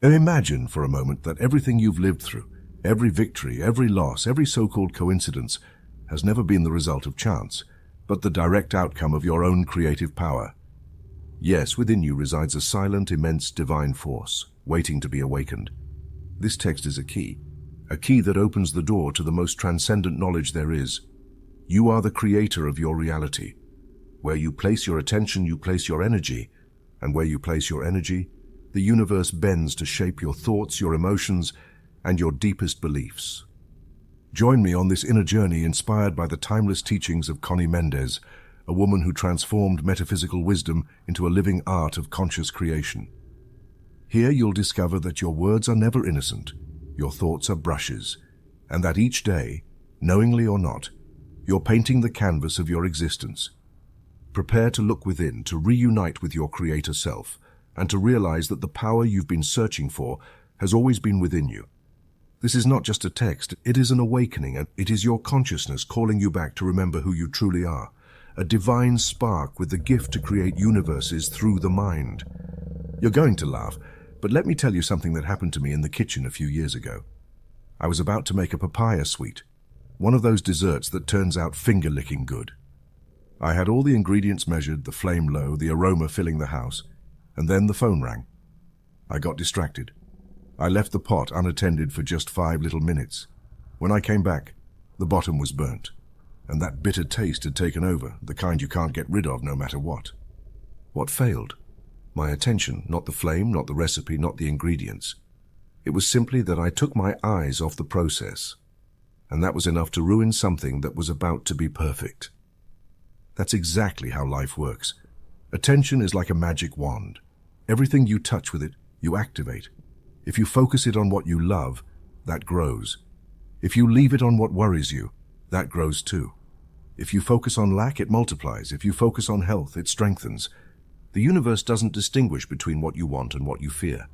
And imagine for a moment that everything you've lived through, every victory, every loss, every so-called coincidence, has never been the result of chance, but the direct outcome of your own creative power. Yes, within you resides a silent, immense divine force, waiting to be awakened. This text is a key that opens the door to the most transcendent knowledge there is. You are the creator of your reality. Where you place your attention, you place your energy, and where you place your energy, the universe bends to shape your thoughts, your emotions, and your deepest beliefs. Join me on this inner journey inspired by the timeless teachings of Conny Mendez, a woman who transformed metaphysical wisdom into a living art of conscious creation. Here you'll discover that your words are never innocent, your thoughts are brushes, and that each day, knowingly or not, you're painting the canvas of your existence. Prepare to look within, to reunite with your creator self, and to realize that the power you've been searching for has always been within you. This is not just a text, it is an awakening, and it is your consciousness calling you back to remember who you truly are. A divine spark with the gift to create universes through the mind. You're going to laugh, but let me tell you something that happened to me in the kitchen a few years ago. I was about to make a papaya sweet, one of those desserts that turns out finger-licking good. I had all the ingredients measured, the flame low, the aroma filling the house, and then the phone rang. I got distracted. I left the pot unattended for just 5 little minutes. When I came back, the bottom was burnt, and that bitter taste had taken over, the kind you can't get rid of no matter what. What failed? My attention, not the flame, not the recipe, not the ingredients. It was simply that I took my eyes off the process, and that was enough to ruin something that was about to be perfect. That's exactly how life works. Attention is like a magic wand. Everything you touch with it, you activate. If you focus it on what you love, that grows. If you leave it on what worries you, that grows too. If you focus on lack, it multiplies. If you focus on health, it strengthens. The universe doesn't distinguish between what you want and what you fear.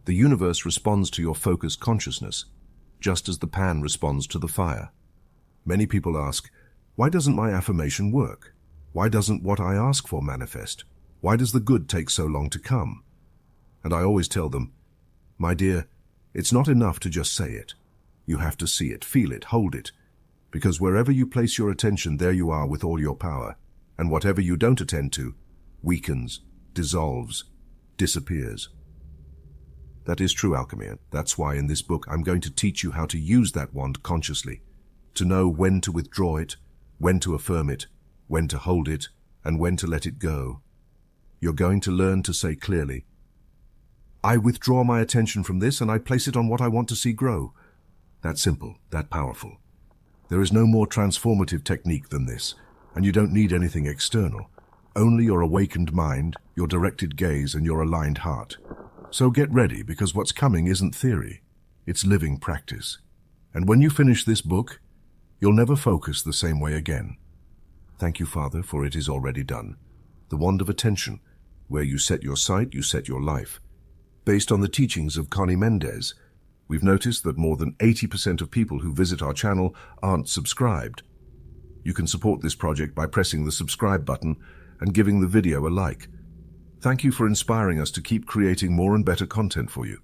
The universe responds to your focused consciousness, just as the pan responds to the fire. Many people ask, why doesn't my affirmation work? Why doesn't what I ask for manifest? Why does the good take so long to come? And I always tell them, my dear, it's not enough to just say it. You have to see it, feel it, hold it. Because wherever you place your attention, there you are with all your power. And whatever you don't attend to, weakens, dissolves, disappears. That is true alchemy. That's why in this book I'm going to teach you how to use that wand consciously, to know when to withdraw it, when to affirm it, when to hold it, and when to let it go. You're going to learn to say clearly, I withdraw my attention from this and I place it on what I want to see grow. That simple, that powerful. There is no more transformative technique than this, and you don't need anything external. Only your awakened mind, your directed gaze, and your aligned heart. So get ready, because what's coming isn't theory. It's living practice. And when you finish this book, you'll never focus the same way again. Thank you, Father, for it is already done. The wand of attention, where you set your sight, you set your life. Based on the teachings of Conny Mendez, we've noticed that more than 80% of people who visit our channel aren't subscribed. You can support this project by pressing the subscribe button and giving the video a like. Thank you for inspiring us to keep creating more and better content for you.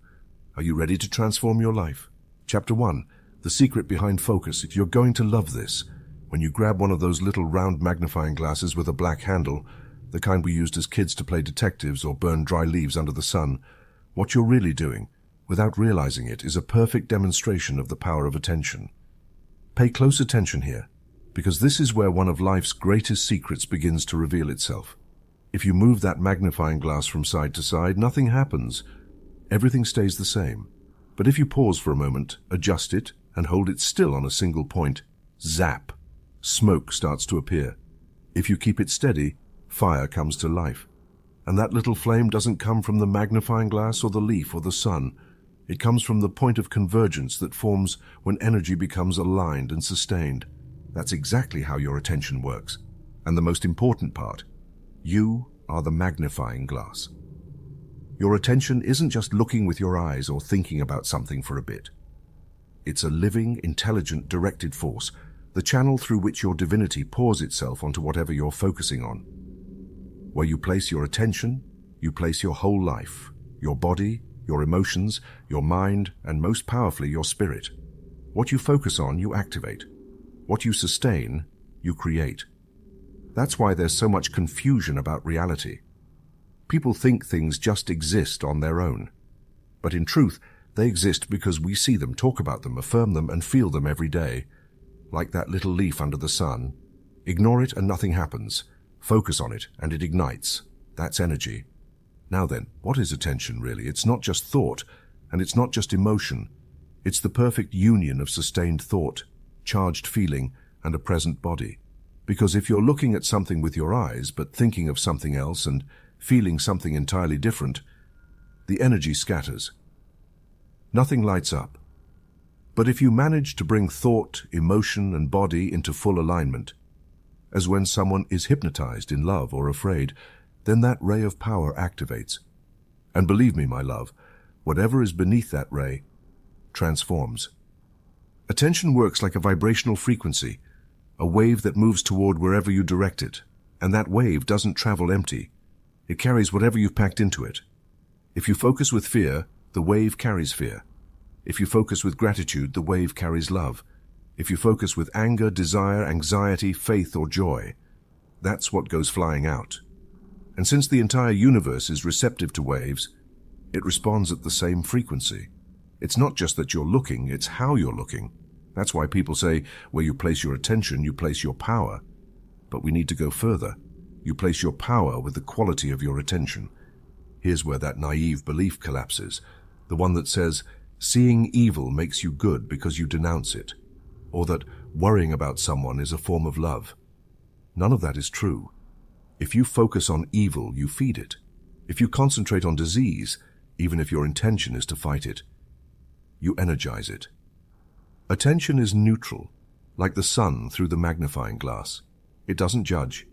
Are you ready to transform your life? Chapter 1, The Secret Behind Focus. You're going to love this. When you grab one of those little round magnifying glasses with a black handle, the kind we used as kids to play detectives or burn dry leaves under the sun, what you're really doing, without realizing it, is a perfect demonstration of the power of attention. Pay close attention here, because this is where one of life's greatest secrets begins to reveal itself. If you move that magnifying glass from side to side, nothing happens. Everything stays the same. But if you pause for a moment, adjust it, and hold it still on a single point, zap, smoke starts to appear. If you keep it steady, fire comes to life. And that little flame doesn't come from the magnifying glass or the leaf or the sun. It comes from the point of convergence that forms when energy becomes aligned and sustained. That's exactly how your attention works. And the most important part, you are the magnifying glass. Your attention isn't just looking with your eyes or thinking about something for a bit. It's a living, intelligent, directed force, the channel through which your divinity pours itself onto whatever you're focusing on. Where you place your attention, you place your whole life, your body, your emotions, your mind, and most powerfully, your spirit. What you focus on, you activate. What you sustain, you create. That's why there's so much confusion about reality. People think things just exist on their own. But in truth, they exist because we see them, talk about them, affirm them, and feel them every day. Like that little leaf under the sun. Ignore it and nothing happens. Focus on it and it ignites. That's energy. Now then, what is attention really? It's not just thought, and it's not just emotion. It's the perfect union of sustained thought, charged feeling, and a present body. Because if you're looking at something with your eyes, but thinking of something else and feeling something entirely different, the energy scatters. Nothing lights up. But if you manage to bring thought, emotion, and body into full alignment, as when someone is hypnotized in love or afraid, then that ray of power activates. And believe me, my love, whatever is beneath that ray transforms. Attention works like a vibrational frequency, a wave that moves toward wherever you direct it, and that wave doesn't travel empty. It carries whatever you've packed into it. If you focus with fear, the wave carries fear. If you focus with gratitude, the wave carries love. If you focus with anger, desire, anxiety, faith, or joy, that's what goes flying out. And since the entire universe is receptive to waves, it responds at the same frequency. It's not just that you're looking, it's how you're looking. That's why people say, where you place your attention, you place your power. But we need to go further. You place your power with the quality of your attention. Here's where that naive belief collapses. The one that says, seeing evil makes you good because you denounce it. Or that worrying about someone is a form of love. None of that is true. If you focus on evil, you feed it. If you concentrate on disease, even if your intention is to fight it, you energize it. Attention is neutral, like the sun through the magnifying glass. It doesn't judge.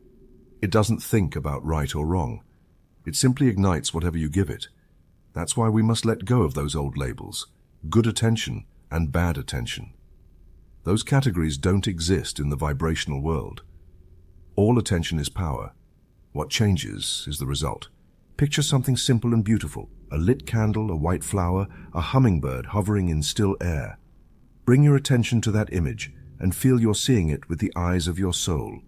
It doesn't think about right or wrong. It simply ignites whatever you give it. That's why we must let go of those old labels, good attention and bad attention. Those categories don't exist in the vibrational world. All attention is power. What changes is the result. Picture something simple and beautiful, a lit candle, a white flower, a hummingbird hovering in still air. Bring your attention to that image and feel you're seeing it with the eyes of your soul.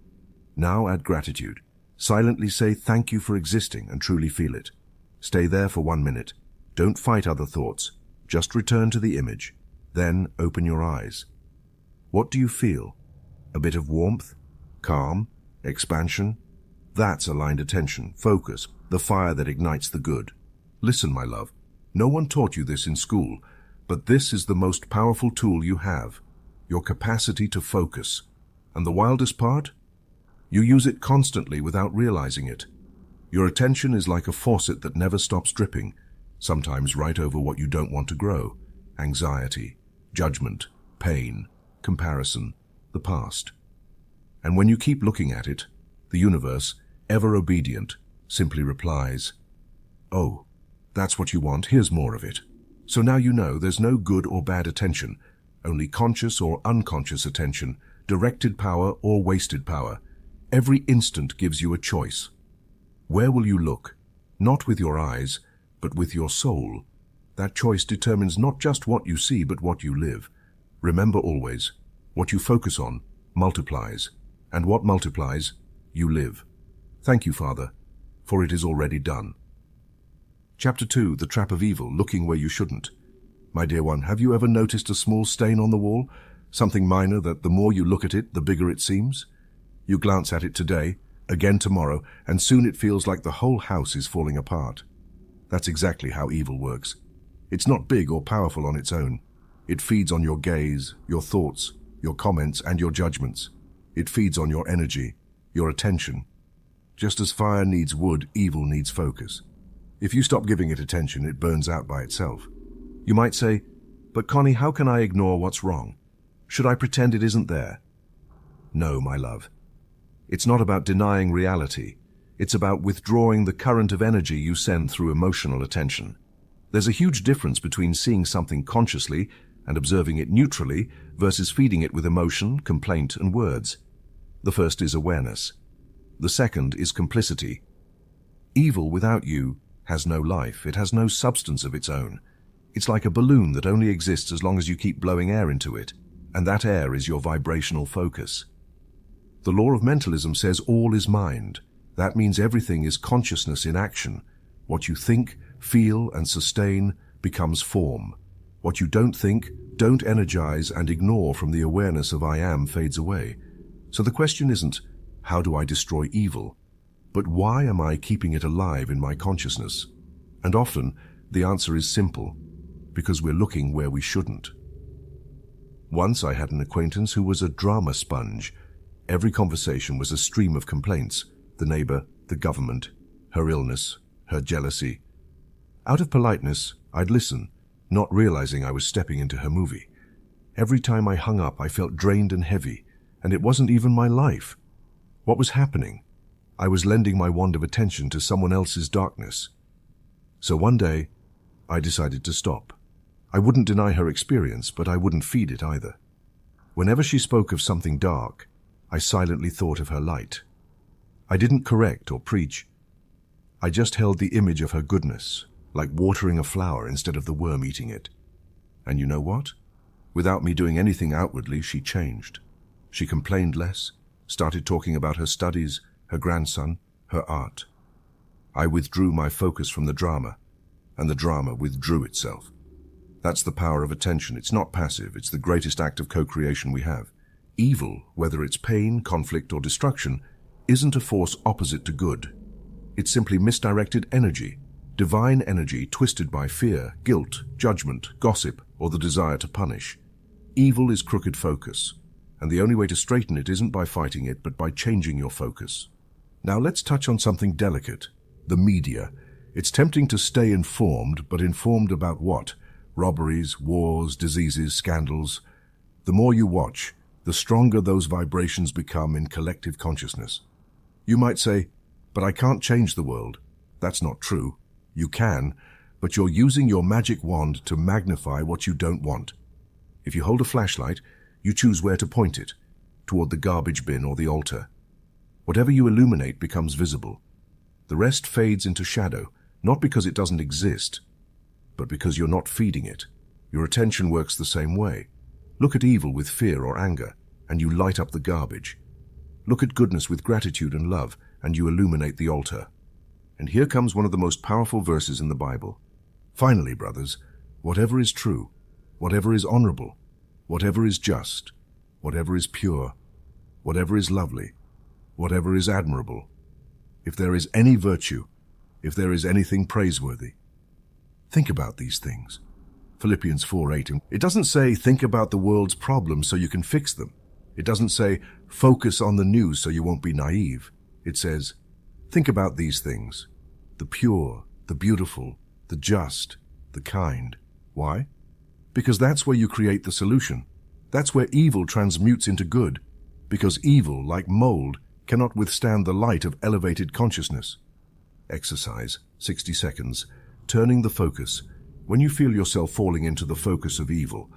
Now add gratitude. Silently say thank you for existing and truly feel it. Stay there for 1 minute. Don't fight other thoughts. Just return to the image. Then open your eyes. What do you feel? A bit of warmth? Calm? Expansion? That's aligned attention, focus, the fire that ignites the good. Listen, my love, no one taught you this in school, but this is the most powerful tool you have, your capacity to focus. And the wildest part? You use it constantly without realizing it. Your attention is like a faucet that never stops dripping, sometimes right over what you don't want to grow. Anxiety, judgment, pain, comparison, the past. And when you keep looking at it, the universe, ever obedient, simply replies, "Oh, that's what you want, here's more of it." So now you know there's no good or bad attention, only conscious or unconscious attention, directed power or wasted power. Every instant gives you a choice. Where will you look? Not with your eyes, but with your soul. That choice determines not just what you see, but what you live. Remember always, what you focus on multiplies, and what multiplies, you live. Thank you, Father, for it is already done. Chapter 2, The Trap of Evil, Looking Where You Shouldn't. My dear one, have you ever noticed a small stain on the wall? Something minor that the more you look at it, the bigger it seems? You glance at it today, again tomorrow, and soon it feels like the whole house is falling apart. That's exactly how evil works. It's not big or powerful on its own. It feeds on your gaze, your thoughts, your comments, and your judgments. It feeds on your energy, your attention. Just as fire needs wood, evil needs focus. If you stop giving it attention, it burns out by itself. You might say, "But Conny, how can I ignore what's wrong? Should I pretend it isn't there?" No, my love. It's not about denying reality. It's about withdrawing the current of energy you send through emotional attention. There's a huge difference between seeing something consciously and observing it neutrally versus feeding it with emotion, complaint, and words. The first is awareness. The second is complicity. Evil without you has no life. It has no substance of its own. It's like a balloon that only exists as long as you keep blowing air into it, and that air is your vibrational focus. The law of mentalism says all is mind. That means everything is consciousness in action. What you think, feel, and sustain becomes form. What you don't think, don't energize, and ignore from the awareness of I am fades away. So the question isn't, how do I destroy evil? But why am I keeping it alive in my consciousness? And often, the answer is simple, because we're looking where we shouldn't. Once I had an acquaintance who was a drama sponge. Every conversation was a stream of complaints: the neighbor, the government, her illness, her jealousy. Out of politeness, I'd listen, not realizing I was stepping into her movie. Every time I hung up, I felt drained and heavy, and it wasn't even my life. What was happening? I was lending my wand of attention to someone else's darkness. So one day, I decided to stop. I wouldn't deny her experience, but I wouldn't feed it either. Whenever she spoke of something dark, I silently thought of her light. I didn't correct or preach. I just held the image of her goodness, like watering a flower instead of the worm eating it. And you know what? Without me doing anything outwardly, she changed. She complained less, started talking about her studies, her grandson, her art. I withdrew my focus from the drama, and the drama withdrew itself. That's the power of attention. It's not passive. It's the greatest act of co-creation we have. Evil, whether it's pain, conflict, or destruction, isn't a force opposite to good. It's simply misdirected energy, divine energy twisted by fear, guilt, judgment, gossip, or the desire to punish. Evil is crooked focus, and the only way to straighten it isn't by fighting it, but by changing your focus. Now let's touch on something delicate: the media. It's tempting to stay informed, but informed about what? Robberies, wars, diseases, scandals. The more you watch, the stronger those vibrations become in collective consciousness. You might say, but I can't change the world. That's not true. You can, but you're using your magic wand to magnify what you don't want. If you hold a flashlight, you choose where to point it, toward the garbage bin or the altar. Whatever you illuminate becomes visible. The rest fades into shadow, not because it doesn't exist, but because you're not feeding it. Your attention works the same way. Look at evil with fear or anger, and you light up the garbage. Look at goodness with gratitude and love, and you illuminate the altar. And here comes one of the most powerful verses in the Bible. Finally, brothers, whatever is true, whatever is honorable, whatever is just, whatever is pure, whatever is lovely, whatever is admirable, if there is any virtue, if there is anything praiseworthy, think about these things. Philippians 4:8. It doesn't say think about the world's problems so you can fix them. It doesn't say focus on the news so you won't be naive. It says think about these things: the pure, the beautiful, the just, the kind. Why? Because that's where you create the solution. That's where evil transmutes into good. Because evil, like mold, cannot withstand the light of elevated consciousness. Exercise, 60 seconds, turning the focus. When you feel yourself falling into the focus of evil,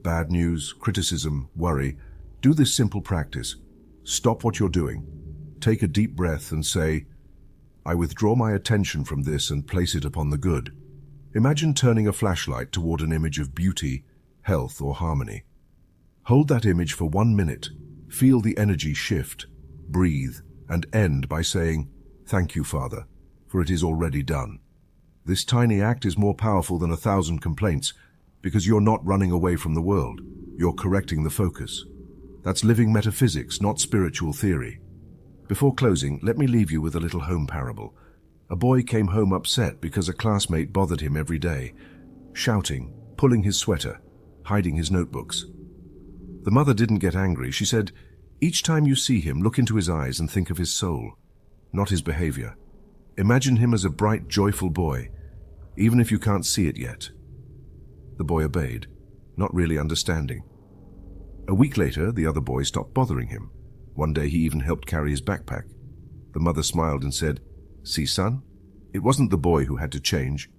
bad news, criticism, worry, do this simple practice. Stop what you're doing. Take a deep breath and say, I withdraw my attention from this and place it upon the good. Imagine turning a flashlight toward an image of beauty, health, or harmony. Hold that image for 1 minute. Feel the energy shift, breathe, and end by saying, Thank you, Father, for it is already done. This tiny act is more powerful than 1,000 complaints because you're not running away from the world. You're correcting the focus. That's living metaphysics, not spiritual theory. Before closing, let me leave you with a little home parable. A boy came home upset because a classmate bothered him every day, shouting, pulling his sweater, hiding his notebooks. The mother didn't get angry. She said, each time you see him, look into his eyes and think of his soul, not his behavior. Imagine him as a bright, joyful boy, even if you can't see it yet. The boy obeyed, not really understanding. A week later, the other boy stopped bothering him. One day he even helped carry his backpack. The mother smiled and said, See, son, it wasn't the boy who had to change.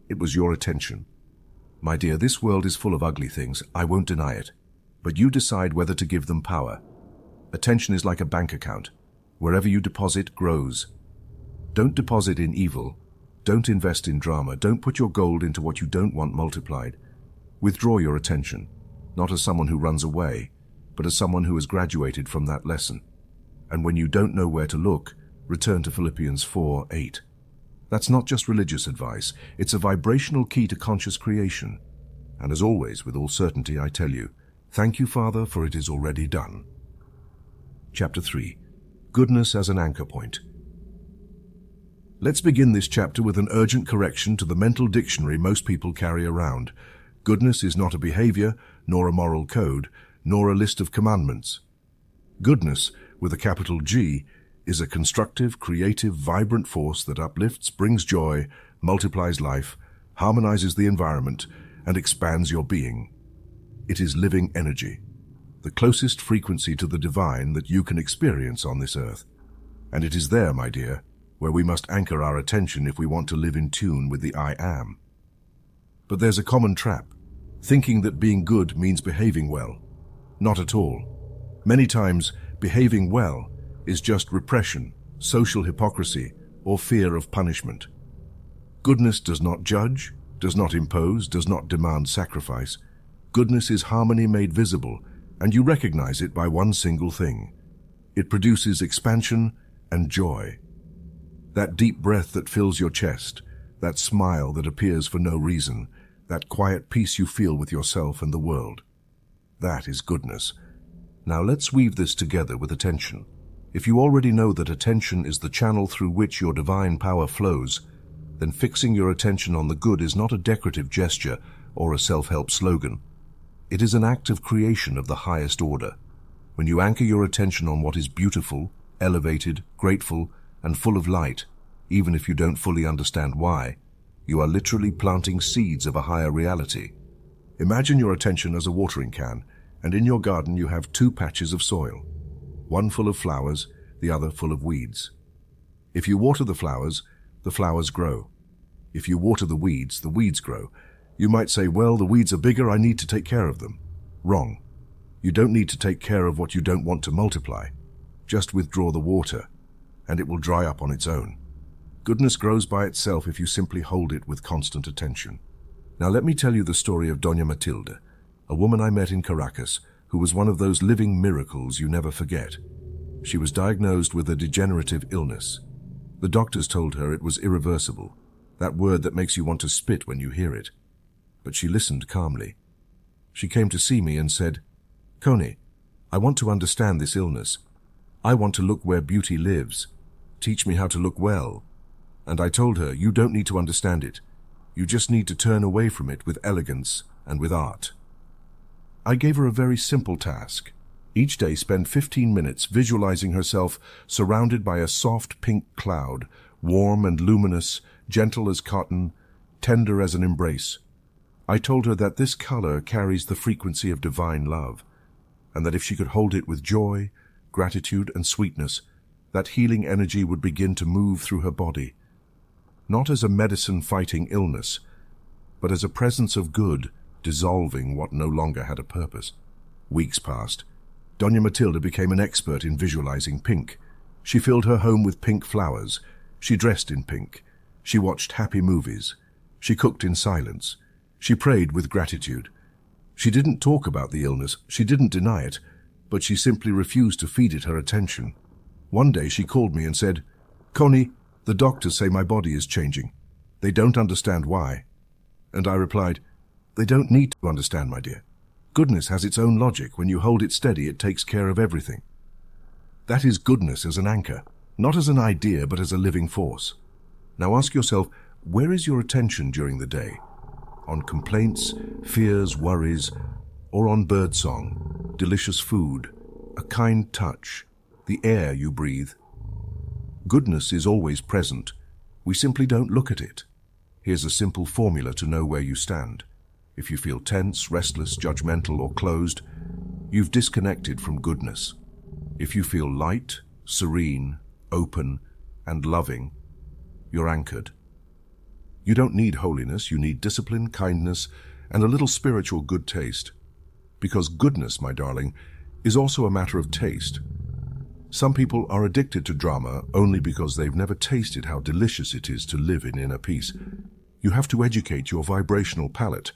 It was your attention. My dear, this world is full of ugly things. I won't deny it. But you decide whether to give them power. Attention is like a bank account. Wherever you deposit grows. Don't deposit in evil. Don't invest in drama. Don't put your gold into what you don't want multiplied. Withdraw your attention, not as someone who runs away, but as someone who has graduated from that lesson. And when you don't know where to look, return to Philippians 4:8. That's not just religious advice, it's a vibrational key to conscious creation. And as always, with all certainty, I tell you, thank you, Father, for it is already done. Chapter 3. Goodness as an anchor point. Let's begin this chapter with an urgent correction to the mental dictionary most people carry around. Goodness is not a behavior, nor a moral code, nor a list of commandments. Goodness, with a capital G, is a constructive, creative, vibrant force that uplifts, brings joy, multiplies life, harmonizes the environment, and expands your being. It is living energy, the closest frequency to the divine that you can experience on this earth. And it is there, my dear, where we must anchor our attention if we want to live in tune with the I Am. But there's a common trap, thinking that being good means behaving well. Not at all. Many times, behaving well is just repression, social hypocrisy, or fear of punishment. Goodness does not judge, does not impose, does not demand sacrifice. Goodness is harmony made visible, and you recognize it by one single thing. It produces expansion and joy. That deep breath that fills your chest, that smile that appears for no reason, that quiet peace you feel with yourself and the world. That is goodness. Now let's weave this together with attention. If you already know that attention is the channel through which your divine power flows, then fixing your attention on the good is not a decorative gesture or a self-help slogan. It is an act of creation of the highest order. When you anchor your attention on what is beautiful, elevated, grateful, and full of light, even if you don't fully understand why, you are literally planting seeds of a higher reality. Imagine your attention as a watering can, and in your garden you have two patches of soil. One full of flowers, the other full of weeds. If you water the flowers grow. If you water the weeds grow. You might say, well, the weeds are bigger, I need to take care of them. Wrong. You don't need to take care of what you don't want to multiply. Just withdraw the water, and it will dry up on its own. Goodness grows by itself if you simply hold it with constant attention. Now let me tell you the story of Doña Matilde, a woman I met in Caracas, who was one of those living miracles you never forget. She was diagnosed with a degenerative illness. The doctors told her it was irreversible, that word that makes you want to spit when you hear it. But she listened calmly. She came to see me and said, "Conny, I want to understand this illness. I want to look where beauty lives. Teach me how to look well." And I told her, you don't need to understand it. You just need to turn away from it with elegance and with art. I gave her a very simple task. Each day spend 15 minutes visualizing herself surrounded by a soft pink cloud, warm and luminous, gentle as cotton, tender as an embrace. I told her that this color carries the frequency of divine love, and that if she could hold it with joy, gratitude, and sweetness, that healing energy would begin to move through her body, not as a medicine fighting illness, but as a presence of good dissolving what no longer had a purpose. Weeks passed. Doña Matilde became an expert in visualizing pink. She filled her home with pink flowers. She dressed in pink. She watched happy movies. She cooked in silence. She prayed with gratitude. She didn't talk about the illness. She didn't deny it, but she simply refused to feed it her attention. One day she called me and said, "Conny, the doctors say my body is changing. They don't understand why." And I replied, "They don't need to understand, my dear. Goodness has its own logic. When you hold it steady, it takes care of everything." That is goodness as an anchor, not as an idea, but as a living force. Now ask yourself, where is your attention during the day? On complaints, fears, worries, or on birdsong, delicious food, a kind touch, the air you breathe? Goodness is always present. We simply don't look at it. Here's a simple formula to know where you stand. If you feel tense, restless, judgmental, or closed, you've disconnected from goodness. If you feel light, serene, open, and loving, you're anchored. You don't need holiness, you need discipline, kindness, and a little spiritual good taste. Because goodness, my darling, is also a matter of taste. Some people are addicted to drama only because they've never tasted how delicious it is to live in inner peace. You have to educate your vibrational palate,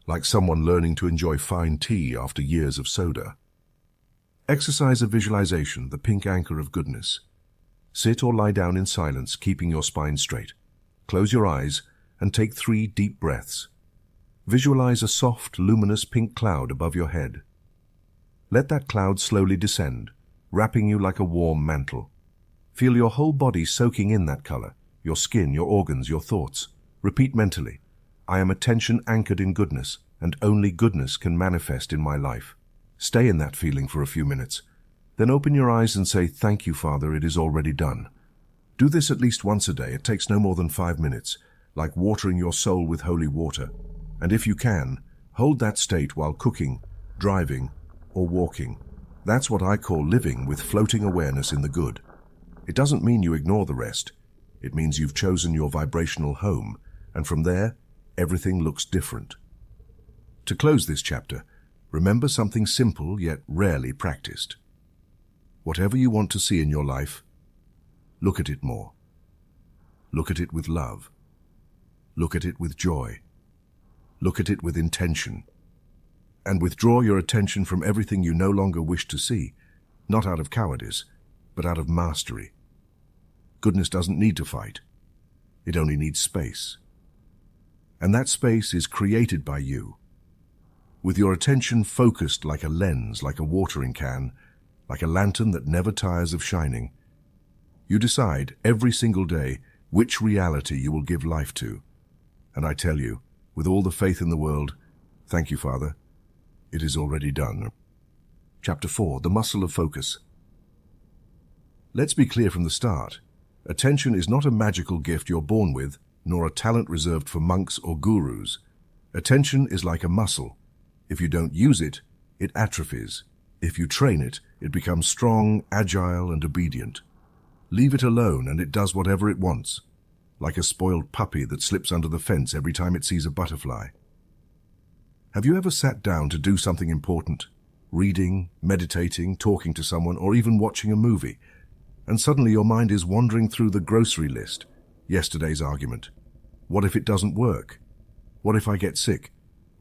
like someone learning to enjoy fine tea after years of soda. Exercise of visualization, the pink anchor of goodness. Sit or lie down in silence, keeping your spine straight. Close your eyes and take 3 deep breaths. Visualize a soft, luminous pink cloud above your head. Let that cloud slowly descend, wrapping you like a warm mantle. Feel your whole body soaking in that color, your skin, your organs, your thoughts. Repeat mentally, I am attention anchored in goodness, and only goodness can manifest in my life. Stay in that feeling for a few minutes. Then open your eyes and say, thank you, Father, it is already done. Do this at least once a day. It takes no more than 5 minutes, like watering your soul with holy water. And if you can, hold that state while cooking, driving, or walking. That's what I call living with floating awareness in the good. It doesn't mean you ignore the rest. It means you've chosen your vibrational home, and from there, everything looks different. To close this chapter, remember something simple yet rarely practiced. Whatever you want to see in your life, look at it more. Look at it with love. Look at it with joy. Look at it with intention. And withdraw your attention from everything you no longer wish to see, not out of cowardice, but out of mastery. Goodness doesn't need to fight. It only needs space. And that space is created by you. With your attention focused like a lens, like a watering can, like a lantern that never tires of shining, you decide every single day which reality you will give life to. And I tell you, with all the faith in the world, thank you, Father. It is already done. Chapter 4, the muscle of focus. Let's be clear from the start. Attention is not a magical gift you're born with, nor a talent reserved for monks or gurus. Attention is like a muscle. If you don't use it, it atrophies. If you train it, it becomes strong, agile, and obedient. Leave it alone and it does whatever it wants, like a spoiled puppy that slips under the fence every time it sees a butterfly. Have you ever sat down to do something important, reading, meditating, talking to someone, or even watching a movie, and suddenly your mind is wandering through the grocery list, yesterday's argument? What if it doesn't work? What if I get sick?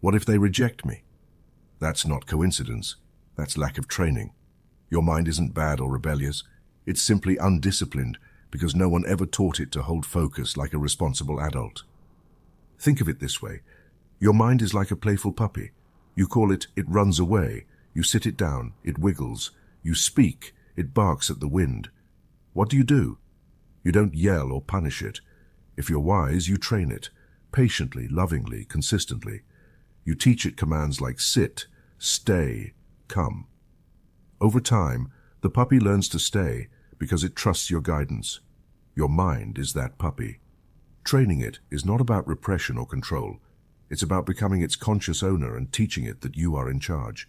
What if they reject me? That's not coincidence. That's lack of training. Your mind isn't bad or rebellious. It's simply undisciplined because no one ever taught it to hold focus like a responsible adult. Think of it this way. Your mind is like a playful puppy. You call it, it runs away. You sit it down, it wiggles. You speak, it barks at the wind. What do? You don't yell or punish it. If you're wise, you train it, patiently, lovingly, consistently. You teach it commands like sit, stay, come. Over time, the puppy learns to stay because it trusts your guidance. Your mind is that puppy. Training it is not about repression or control. It's about becoming its conscious owner and teaching it that you are in charge.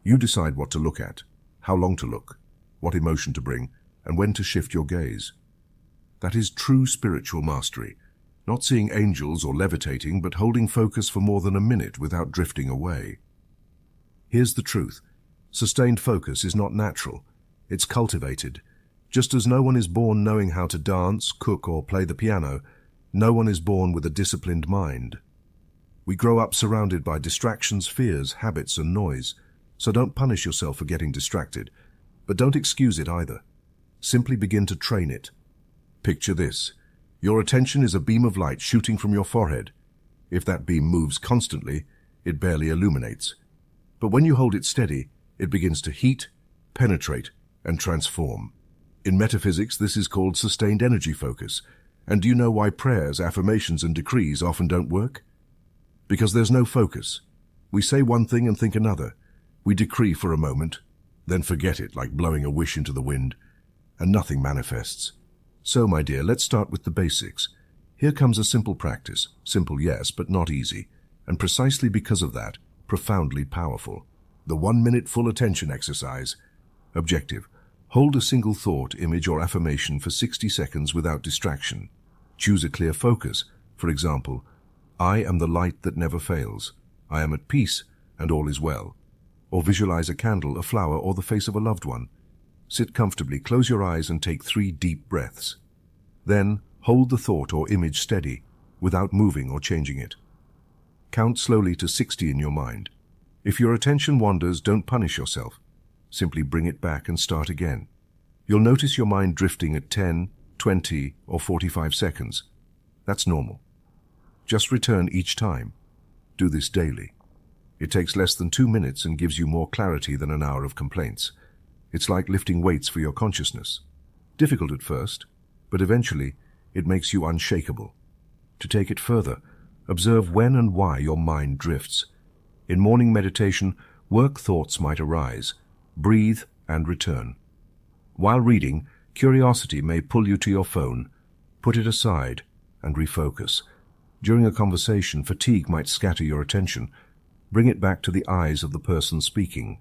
You decide what to look at, how long to look, what emotion to bring, and when to shift your gaze. That is true spiritual mastery, not seeing angels or levitating, but holding focus for more than a minute without drifting away. Here's the truth. Sustained focus is not natural. It's cultivated. Just as no one is born knowing how to dance, cook, or play the piano, no one is born with a disciplined mind. We grow up surrounded by distractions, fears, habits, and noise. So don't punish yourself for getting distracted, but don't excuse it either. Simply begin to train it. Picture this. Your attention is a beam of light shooting from your forehead. If that beam moves constantly, it barely illuminates. But when you hold it steady, it begins to heat, penetrate, and transform. In metaphysics, this is called sustained energy focus. And do you know why prayers, affirmations, and decrees often don't work? Because there's no focus. We say one thing and think another. We decree for a moment, then forget it like blowing a wish into the wind, and nothing manifests. So, my dear, let's start with the basics. Here comes a simple practice. Simple, yes, but not easy. And precisely because of that, profoundly powerful. The 1-minute full attention exercise. Objective. Hold a single thought, image, or affirmation for 60 seconds without distraction. Choose a clear focus. For example, I am the light that never fails. I am at peace, and all is well. Or visualize a candle, a flower, or the face of a loved one. Sit comfortably, close your eyes and take 3 deep breaths. Then, hold the thought or image steady, without moving or changing it. Count slowly to 60 in your mind. If your attention wanders, don't punish yourself. Simply bring it back and start again. You'll notice your mind drifting at 10, 20, or 45 seconds. That's normal. Just return each time. Do this daily. It takes less than 2 minutes and gives you more clarity than an hour of complaints. It's like lifting weights for your consciousness. Difficult at first, but eventually it makes you unshakable. To take it further, observe when and why your mind drifts. In morning meditation, work thoughts might arise. Breathe and return. While reading, curiosity may pull you to your phone. Put it aside and refocus. During a conversation, fatigue might scatter your attention. Bring it back to the eyes of the person speaking.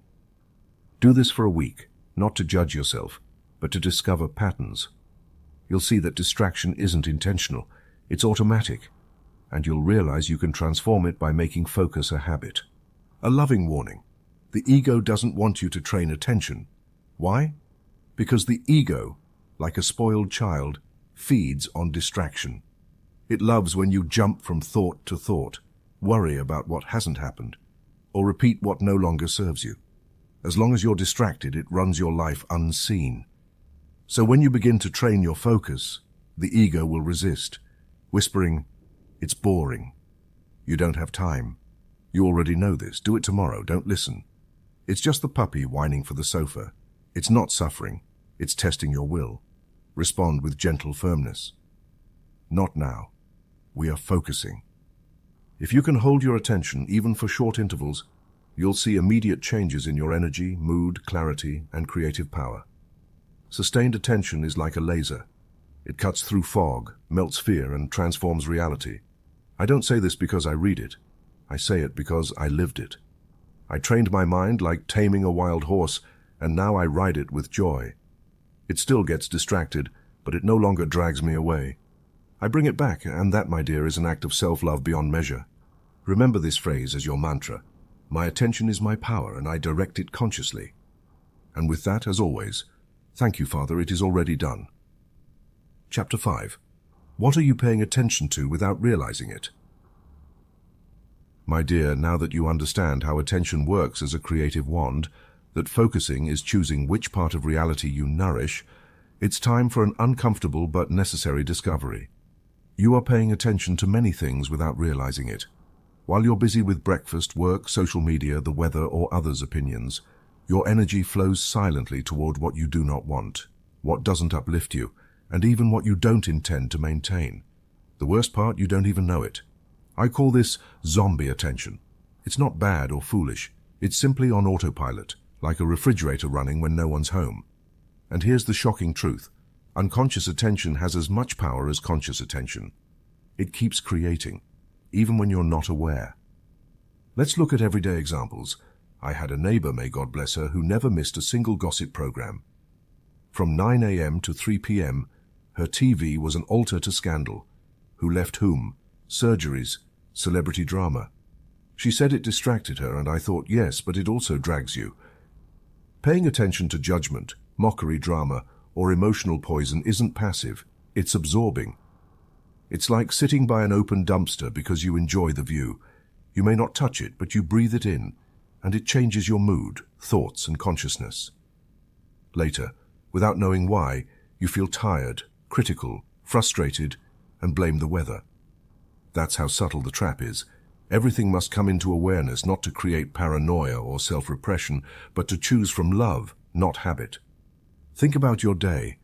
Do this for a week, not to judge yourself, but to discover patterns. You'll see that distraction isn't intentional, it's automatic, and you'll realize you can transform it by making focus a habit. A loving warning. The ego doesn't want you to train attention. Why? Because the ego, like a spoiled child, feeds on distraction. It loves when you jump from thought to thought, worry about what hasn't happened, or repeat what no longer serves you. As long as you're distracted, it runs your life unseen. So when you begin to train your focus, the ego will resist, whispering, "It's boring. You don't have time. You already know this. Do it tomorrow. Don't listen." It's just the puppy whining for the sofa. It's not suffering. It's testing your will. Respond with gentle firmness. Not now. We are focusing. If you can hold your attention, even for short intervals, you'll see immediate changes in your energy, mood, clarity, and creative power. Sustained attention is like a laser. It cuts through fog, melts fear, and transforms reality. I don't say this because I read it. I say it because I lived it. I trained my mind like taming a wild horse, and now I ride it with joy. It still gets distracted, but it no longer drags me away. I bring it back, and that, my dear, is an act of self-love beyond measure. Remember this phrase as your mantra. My attention is my power, and I direct it consciously. And with that, as always, thank you, Father, it is already done. Chapter 5. What are you paying attention to without realizing it? My dear, now that you understand how attention works as a creative wand, that focusing is choosing which part of reality you nourish, it's time for an uncomfortable but necessary discovery. You are paying attention to many things without realizing it. While you're busy with breakfast, work, social media, the weather, or others' opinions, your energy flows silently toward what you do not want, what doesn't uplift you, and even what you don't intend to maintain. The worst part, you don't even know it. I call this zombie attention. It's not bad or foolish. It's simply on autopilot, like a refrigerator running when no one's home. And here's the shocking truth. Unconscious attention has as much power as conscious attention. It keeps creating, even when you're not aware. Let's look at everyday examples. I had a neighbor, may God bless her, who never missed a single gossip program. From 9 a.m. to 3 p.m., her TV was an altar to scandal. Who left whom? Surgeries, celebrity drama. She said it distracted her, and I thought, yes, but it also drags you. Paying attention to judgment, mockery, drama, or emotional poison isn't passive, it's absorbing. It's like sitting by an open dumpster because you enjoy the view. You may not touch it, but you breathe it in, and it changes your mood, thoughts, and consciousness. Later, without knowing why, you feel tired, critical, frustrated, and blame the weather. That's how subtle the trap is. Everything must come into awareness, not to create paranoia or self-repression, but to choose from love, not habit. Think about your day.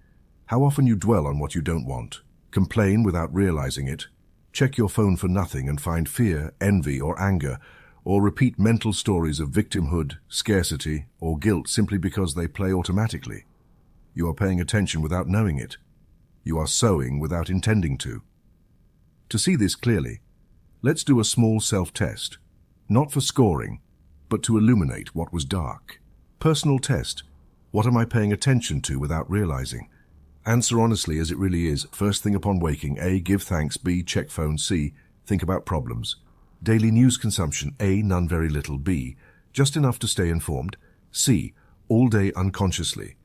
How often you dwell on what you don't want, complain without realizing it, check your phone for nothing and find fear, envy, or anger, or repeat mental stories of victimhood, scarcity, or guilt simply because they play automatically. You are paying attention without knowing it. You are sowing without intending to. To see this clearly, let's do a small self-test, not for scoring, but to illuminate what was dark. Personal test. What am I paying attention to without realizing? Answer honestly as it really is. First thing upon waking, A, give thanks, B, check phone, C, think about problems. Daily news consumption, A, none, very little, B, just enough to stay informed, C, all day unconsciously.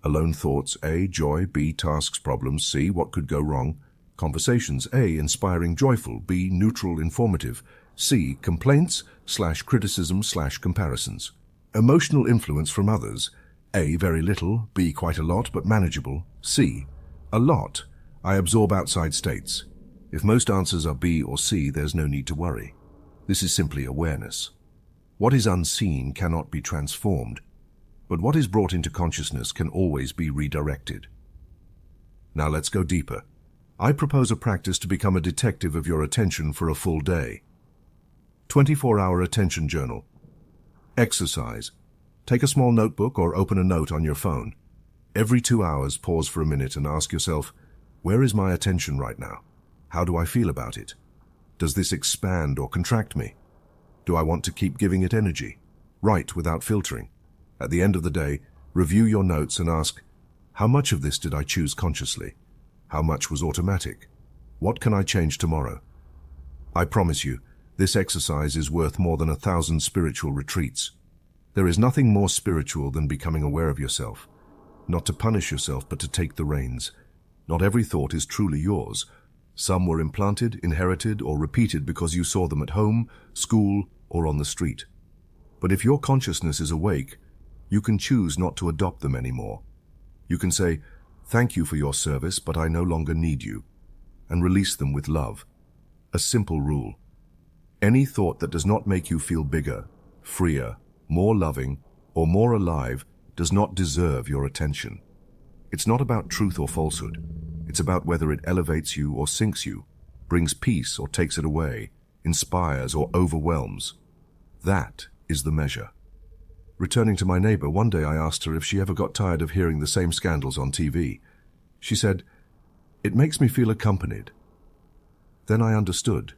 Alone thoughts, A. Joy, B. Tasks, problems, C. What could go wrong? Conversations, A. Inspiring, joyful, B. Neutral, informative, C. Complaints/criticism/comparisons. Emotional influence from others, A. Very little, B. Quite a lot but manageable, C. A lot. I absorb outside states. If most answers are B or C, there's no need to worry. This is simply awareness. What is unseen cannot be transformed, but what is brought into consciousness can always be redirected. Now let's go deeper. I propose a practice to become a detective of your attention for a full day. 24-hour attention journal. Exercise. Take a small notebook or open a note on your phone. Every 2 hours, pause for a minute and ask yourself, where is my attention right now? How do I feel about it? Does this expand or contract me? Do I want to keep giving it energy? Write without filtering. At the end of the day, review your notes and ask, how much of this did I choose consciously? How much was automatic? What can I change tomorrow? I promise you, this exercise is worth more than 1,000 spiritual retreats. There is nothing more spiritual than becoming aware of yourself. Not to punish yourself, but to take the reins. Not every thought is truly yours. Some were implanted, inherited, or repeated because you saw them at home, school, or on the street. But if your consciousness is awake, you can choose not to adopt them anymore. You can say, thank you for your service, but I no longer need you, and release them with love. A simple rule. Any thought that does not make you feel bigger, freer, more loving, or more alive does not deserve your attention. It's not about truth or falsehood. It's about whether it elevates you or sinks you, brings peace or takes it away, inspires or overwhelms. That is the measure. Returning to my neighbor, one day I asked her if she ever got tired of hearing the same scandals on TV. She said, "It makes me feel accompanied." Then I understood.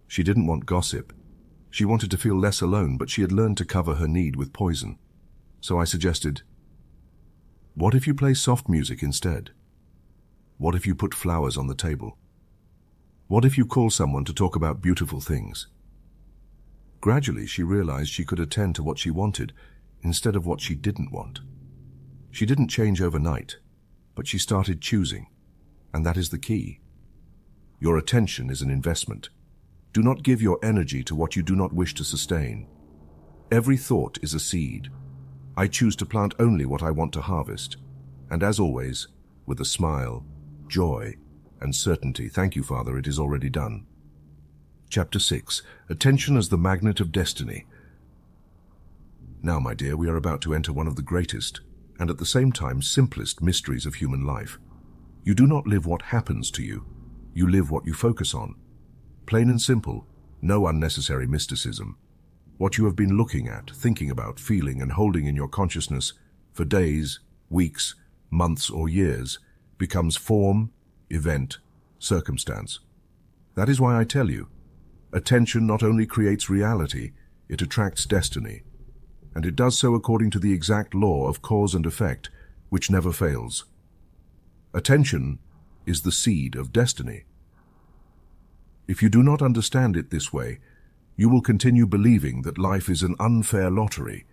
She didn't want gossip. She wanted to feel less alone, but she had learned to cover her need with poison. So I suggested, what if you play soft music instead? What if you put flowers on the table? What if you call someone to talk about beautiful things? Gradually, she realized she could attend to what she wanted instead of what she didn't want. She didn't change overnight, but she started choosing, and that is the key. Your attention is an investment. Do not give your energy to what you do not wish to sustain. Every thought is a seed. I choose to plant only what I want to harvest, and as always, with a smile, joy, and certainty. Thank you, Father, it is already done. Chapter 6. Attention as the Magnet of Destiny. Now, my dear, we are about to enter one of the greatest, and at the same time simplest mysteries of human life. You do not live what happens to you. You live what you focus on. Plain and simple, no unnecessary mysticism. What you have been looking at, thinking about, feeling, and holding in your consciousness for days, weeks, months, or years becomes form, event, circumstance. That is why I tell you, attention not only creates reality, it attracts destiny, and it does so according to the exact law of cause and effect, which never fails. Attention is the seed of destiny. If you do not understand it this way, you will continue believing that life is an unfair lottery,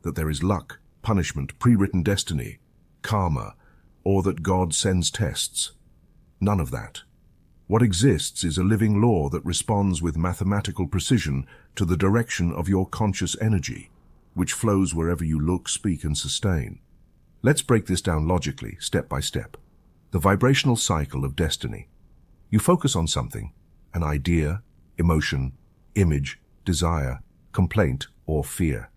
that there is luck, punishment, pre-written destiny, karma, or that God sends tests. None of that. What exists is a living law that responds with mathematical precision to the direction of your conscious energy, which flows wherever you look, speak, and sustain. Let's break this down logically, step by step. The vibrational cycle of destiny. You focus on something, an idea, emotion, image, desire, complaint, or fear.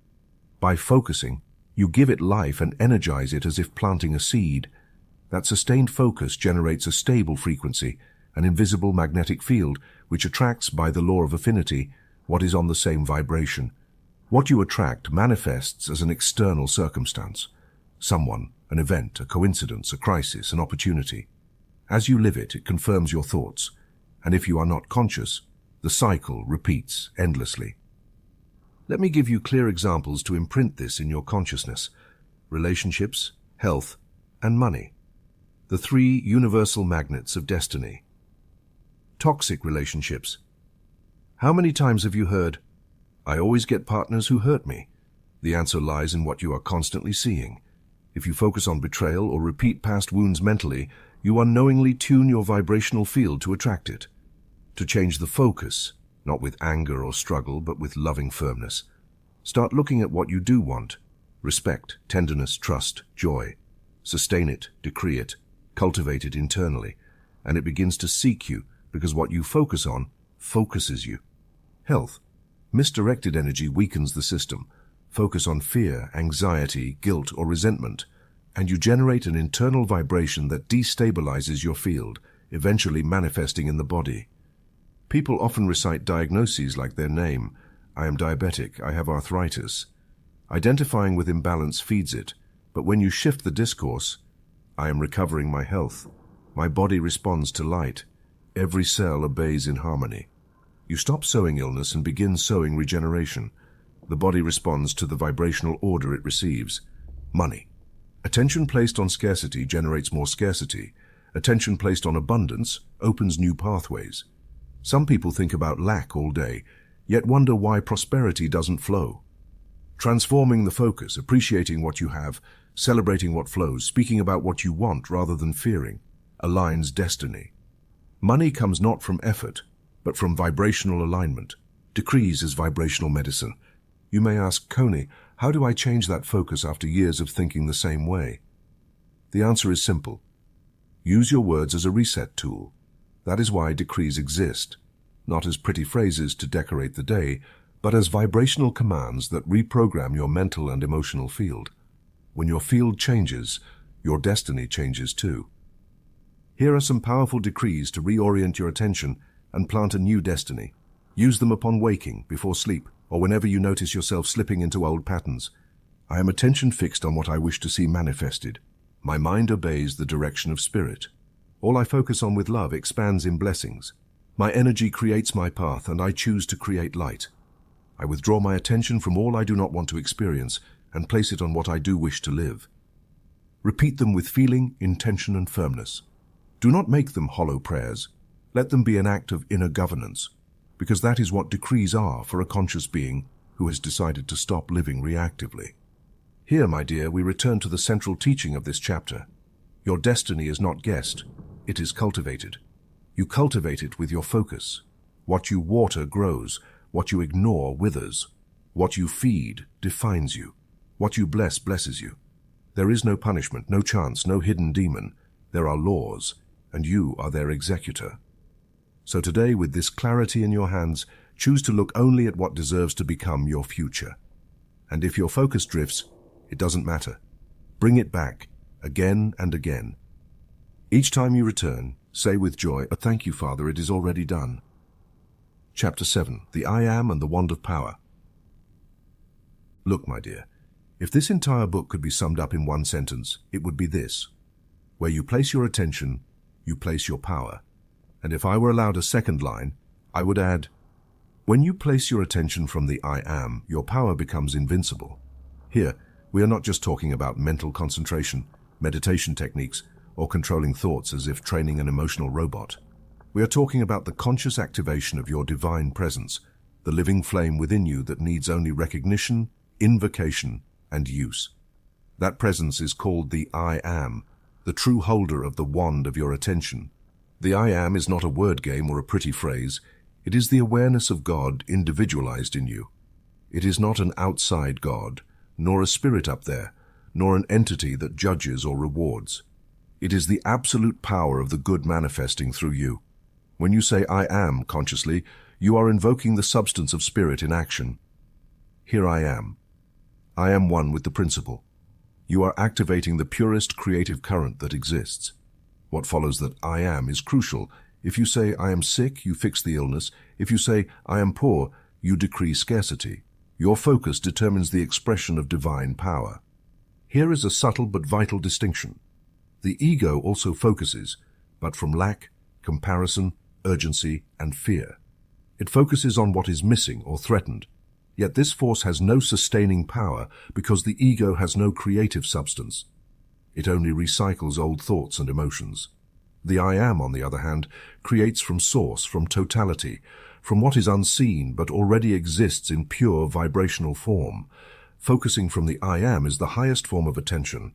By focusing, you give it life and energize it as if planting a seed. That sustained focus generates a stable frequency, an invisible magnetic field, which attracts by the law of affinity what is on the same vibration. What you attract manifests as an external circumstance. Someone, an event, a coincidence, a crisis, an opportunity. As you live it, it confirms your thoughts, and if you are not conscious, the cycle repeats endlessly. Let me give you clear examples to imprint this in your consciousness. Relationships, health, and money. The three universal magnets of destiny. Toxic relationships. How many times have you heard, "I always get partners who hurt me"? The answer lies in what you are constantly seeing. If you focus on betrayal or repeat past wounds mentally, you unknowingly tune your vibrational field to attract it. To change the focus, not with anger or struggle, but with loving firmness, start looking at what you do want. Respect, tenderness, trust, joy. Sustain it, decree it, cultivate it internally, and it begins to seek you because what you focus on focuses you. Health. Misdirected energy weakens the system. Focus on fear, anxiety, guilt, or resentment, and you generate an internal vibration that destabilizes your field, eventually manifesting in the body. People often recite diagnoses like their name. I am diabetic, I have arthritis. Identifying with imbalance feeds it, but when you shift the discourse, I am recovering my health. My body responds to light. Every cell obeys in harmony. You stop sowing illness and begin sowing regeneration. The body responds to the vibrational order it receives. Money. Attention placed on scarcity generates more scarcity. Attention placed on abundance opens new pathways. Some people think about lack all day, yet wonder why prosperity doesn't flow. Transforming the focus, appreciating what you have, celebrating what flows, speaking about what you want rather than fearing, aligns destiny. Money comes not from effort, but from vibrational alignment. Decrees is vibrational medicine. You may ask, Conny, how do I change that focus after years of thinking the same way? The answer is simple. Use your words as a reset tool. That is why decrees exist, not as pretty phrases to decorate the day, but as vibrational commands that reprogram your mental and emotional field. When your field changes, your destiny changes too. Here are some powerful decrees to reorient your attention and plant a new destiny. Use them upon waking, before sleep, or whenever you notice yourself slipping into old patterns. I am attention fixed on what I wish to see manifested. My mind obeys the direction of spirit. All I focus on with love expands in blessings. My energy creates my path, and I choose to create light. I withdraw my attention from all I do not want to experience and place it on what I do wish to live. Repeat them with feeling, intention, and firmness. Do not make them hollow prayers. Let them be an act of inner governance, because that is what decrees are for a conscious being who has decided to stop living reactively. Here, my dear, we return to the central teaching of this chapter. Your destiny is not guessed, it is cultivated. You cultivate it with your focus. What you water grows, what you ignore withers. What you feed defines you. What you bless blesses you. There is no punishment, no chance, no hidden demon. There are laws, and you are their executor. So today, with this clarity in your hands, choose to look only at what deserves to become your future. And if your focus drifts, it doesn't matter. Bring it back, again and again. Each time you return, say with joy, "Thank you, Father, it is already done." Chapter 7. The I Am and the Wand of Power. Look, my dear, if this entire book could be summed up in one sentence, it would be this. Where you place your attention, you place your power. And if I were allowed a second line, I would add, when you place your attention from the I Am, your power becomes invincible. Here, we are not just talking about mental concentration, meditation techniques, or controlling thoughts as if training an emotional robot. We are talking about the conscious activation of your divine presence, the living flame within you that needs only recognition, invocation, and use. That presence is called the I Am, the true holder of the wand of your attention. The I Am is not a word game or a pretty phrase. It is the awareness of God individualized in you. It is not an outside God, nor a spirit up there, nor an entity that judges or rewards. It is the absolute power of the good manifesting through you. When you say I am consciously, you are invoking the substance of spirit in action. Here I am. I am one with the principle. You are activating the purest creative current that exists. What follows that I am is crucial. If you say I am sick, you fix the illness. If you say I am poor, you decree scarcity. Your focus determines the expression of divine power. Here is a subtle but vital distinction. The ego also focuses, but from lack, comparison, urgency, and fear. It focuses on what is missing or threatened. Yet this force has no sustaining power because the ego has no creative substance. It only recycles old thoughts and emotions. The I Am, on the other hand, creates from source, from totality, from what is unseen but already exists in pure vibrational form. Focusing from the I Am is the highest form of attention.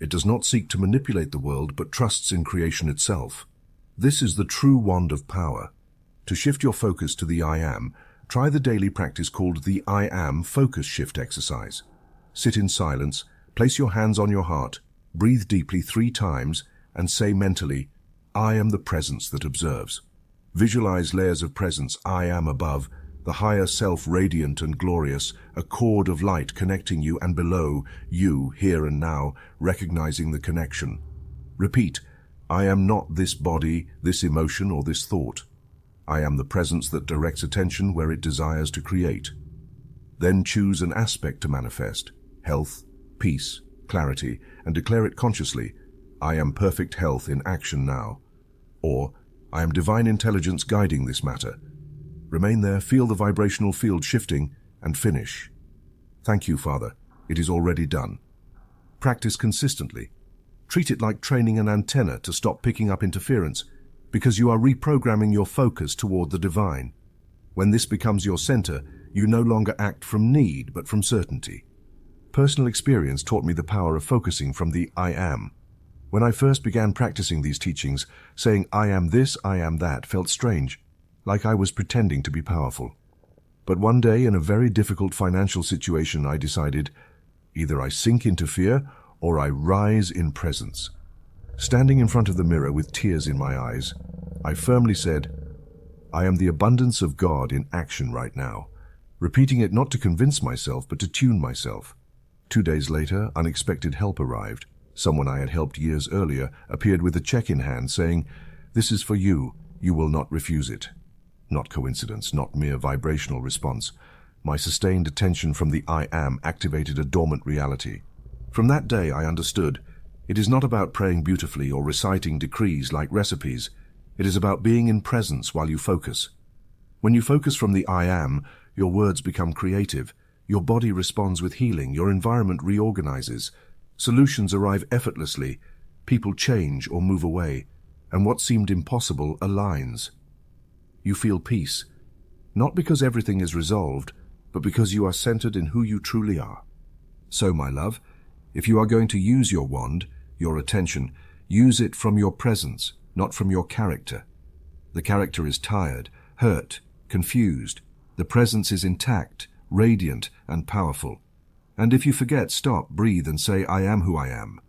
It does not seek to manipulate the world, but trusts in creation itself. This is the true wand of power. To shift your focus to the I am, try the daily practice called the I am focus shift exercise. Sit in silence, place your hands on your heart, breathe deeply 3 times, and say mentally, I am the presence that observes. Visualize layers of presence, I am above, the higher self radiant and glorious, a cord of light connecting you, and below, you, here and now, recognizing the connection. Repeat, I am not this body, this emotion, or this thought. I am the presence that directs attention where it desires to create. Then choose an aspect to manifest, health, peace, clarity, and declare it consciously, I am perfect health in action now. Or, I am divine intelligence guiding this matter. Remain there, feel the vibrational field shifting, and finish. Thank you, Father. It is already done. Practice consistently. Treat it like training an antenna to stop picking up interference, because you are reprogramming your focus toward the divine. When this becomes your center, you no longer act from need, but from certainty. Personal experience taught me the power of focusing from the I am. When I first began practicing these teachings, saying I am this, I am that felt strange, like I was pretending to be powerful. But one day, in a very difficult financial situation, I decided, either I sink into fear or I rise in presence. Standing in front of the mirror with tears in my eyes, I firmly said, I am the abundance of God in action right now, repeating it not to convince myself but to tune myself. 2 days later, unexpected help arrived. Someone I had helped years earlier appeared with a check in hand saying, This is for you, you will not refuse it. Not coincidence, not mere vibrational response. My sustained attention from the I am activated a dormant reality. From that day I understood, it is not about praying beautifully or reciting decrees like recipes. It is about being in presence while you focus. When you focus from the I am, your words become creative. Your body responds with healing. Your environment reorganizes. Solutions arrive effortlessly. People change or move away. And what seemed impossible aligns. You feel peace, not because everything is resolved, but because you are centered in who you truly are. So, my love, if you are going to use your wand, your attention, use it from your presence, not from your character. The character is tired, hurt, confused. The presence is intact, radiant, and powerful. And if you forget, stop, breathe, and say, I am who I am.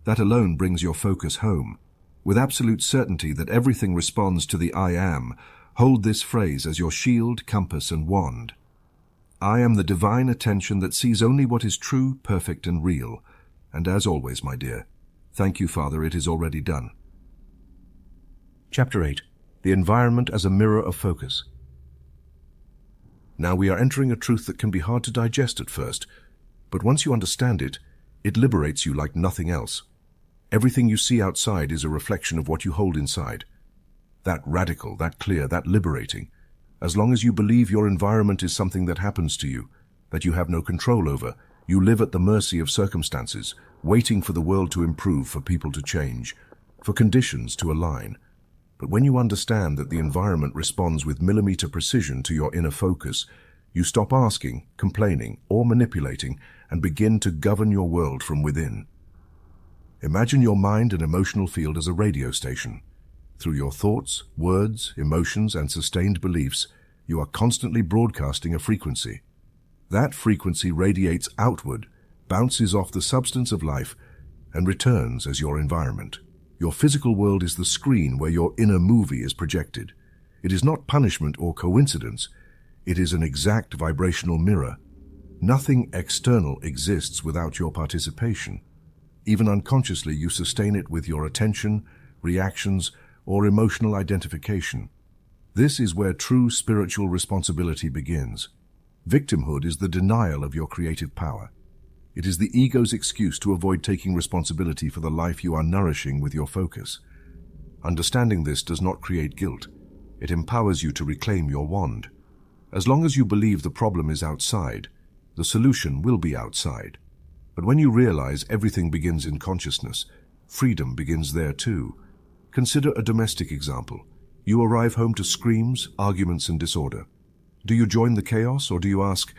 That alone brings your focus home. With absolute certainty that everything responds to the I am, hold this phrase as your shield, compass, and wand. I am the divine attention that sees only what is true, perfect, and real. And as always, my dear, thank you, Father, it is already done. Chapter 8. The Environment as a Mirror of Focus. Now we are entering a truth that can be hard to digest at first, but once you understand it, it liberates you like nothing else. Everything you see outside is a reflection of what you hold inside. That radical, that clear, that liberating. As long as you believe your environment is something that happens to you, that you have no control over, you live at the mercy of circumstances, waiting for the world to improve, for people to change, for conditions to align. But when you understand that the environment responds with millimeter precision to your inner focus, you stop asking, complaining, or manipulating, and begin to govern your world from within. Imagine your mind and emotional field as a radio station. Through your thoughts, words, emotions, and sustained beliefs, you are constantly broadcasting a frequency. That frequency radiates outward, bounces off the substance of life, and returns as your environment. Your physical world is the screen where your inner movie is projected. It is not punishment or coincidence. It is an exact vibrational mirror. Nothing external exists without your participation. Even unconsciously, you sustain it with your attention, reactions, or emotional identification. This is where true spiritual responsibility begins. Victimhood is the denial of your creative power. It is the ego's excuse to avoid taking responsibility for the life you are nourishing with your focus. Understanding this does not create guilt. It empowers you to reclaim your wand. As long as you believe the problem is outside, the solution will be outside. But when you realize everything begins in consciousness, freedom begins there too. Consider a domestic example. You arrive home to screams, arguments, and disorder. Do you join the chaos, or do you ask,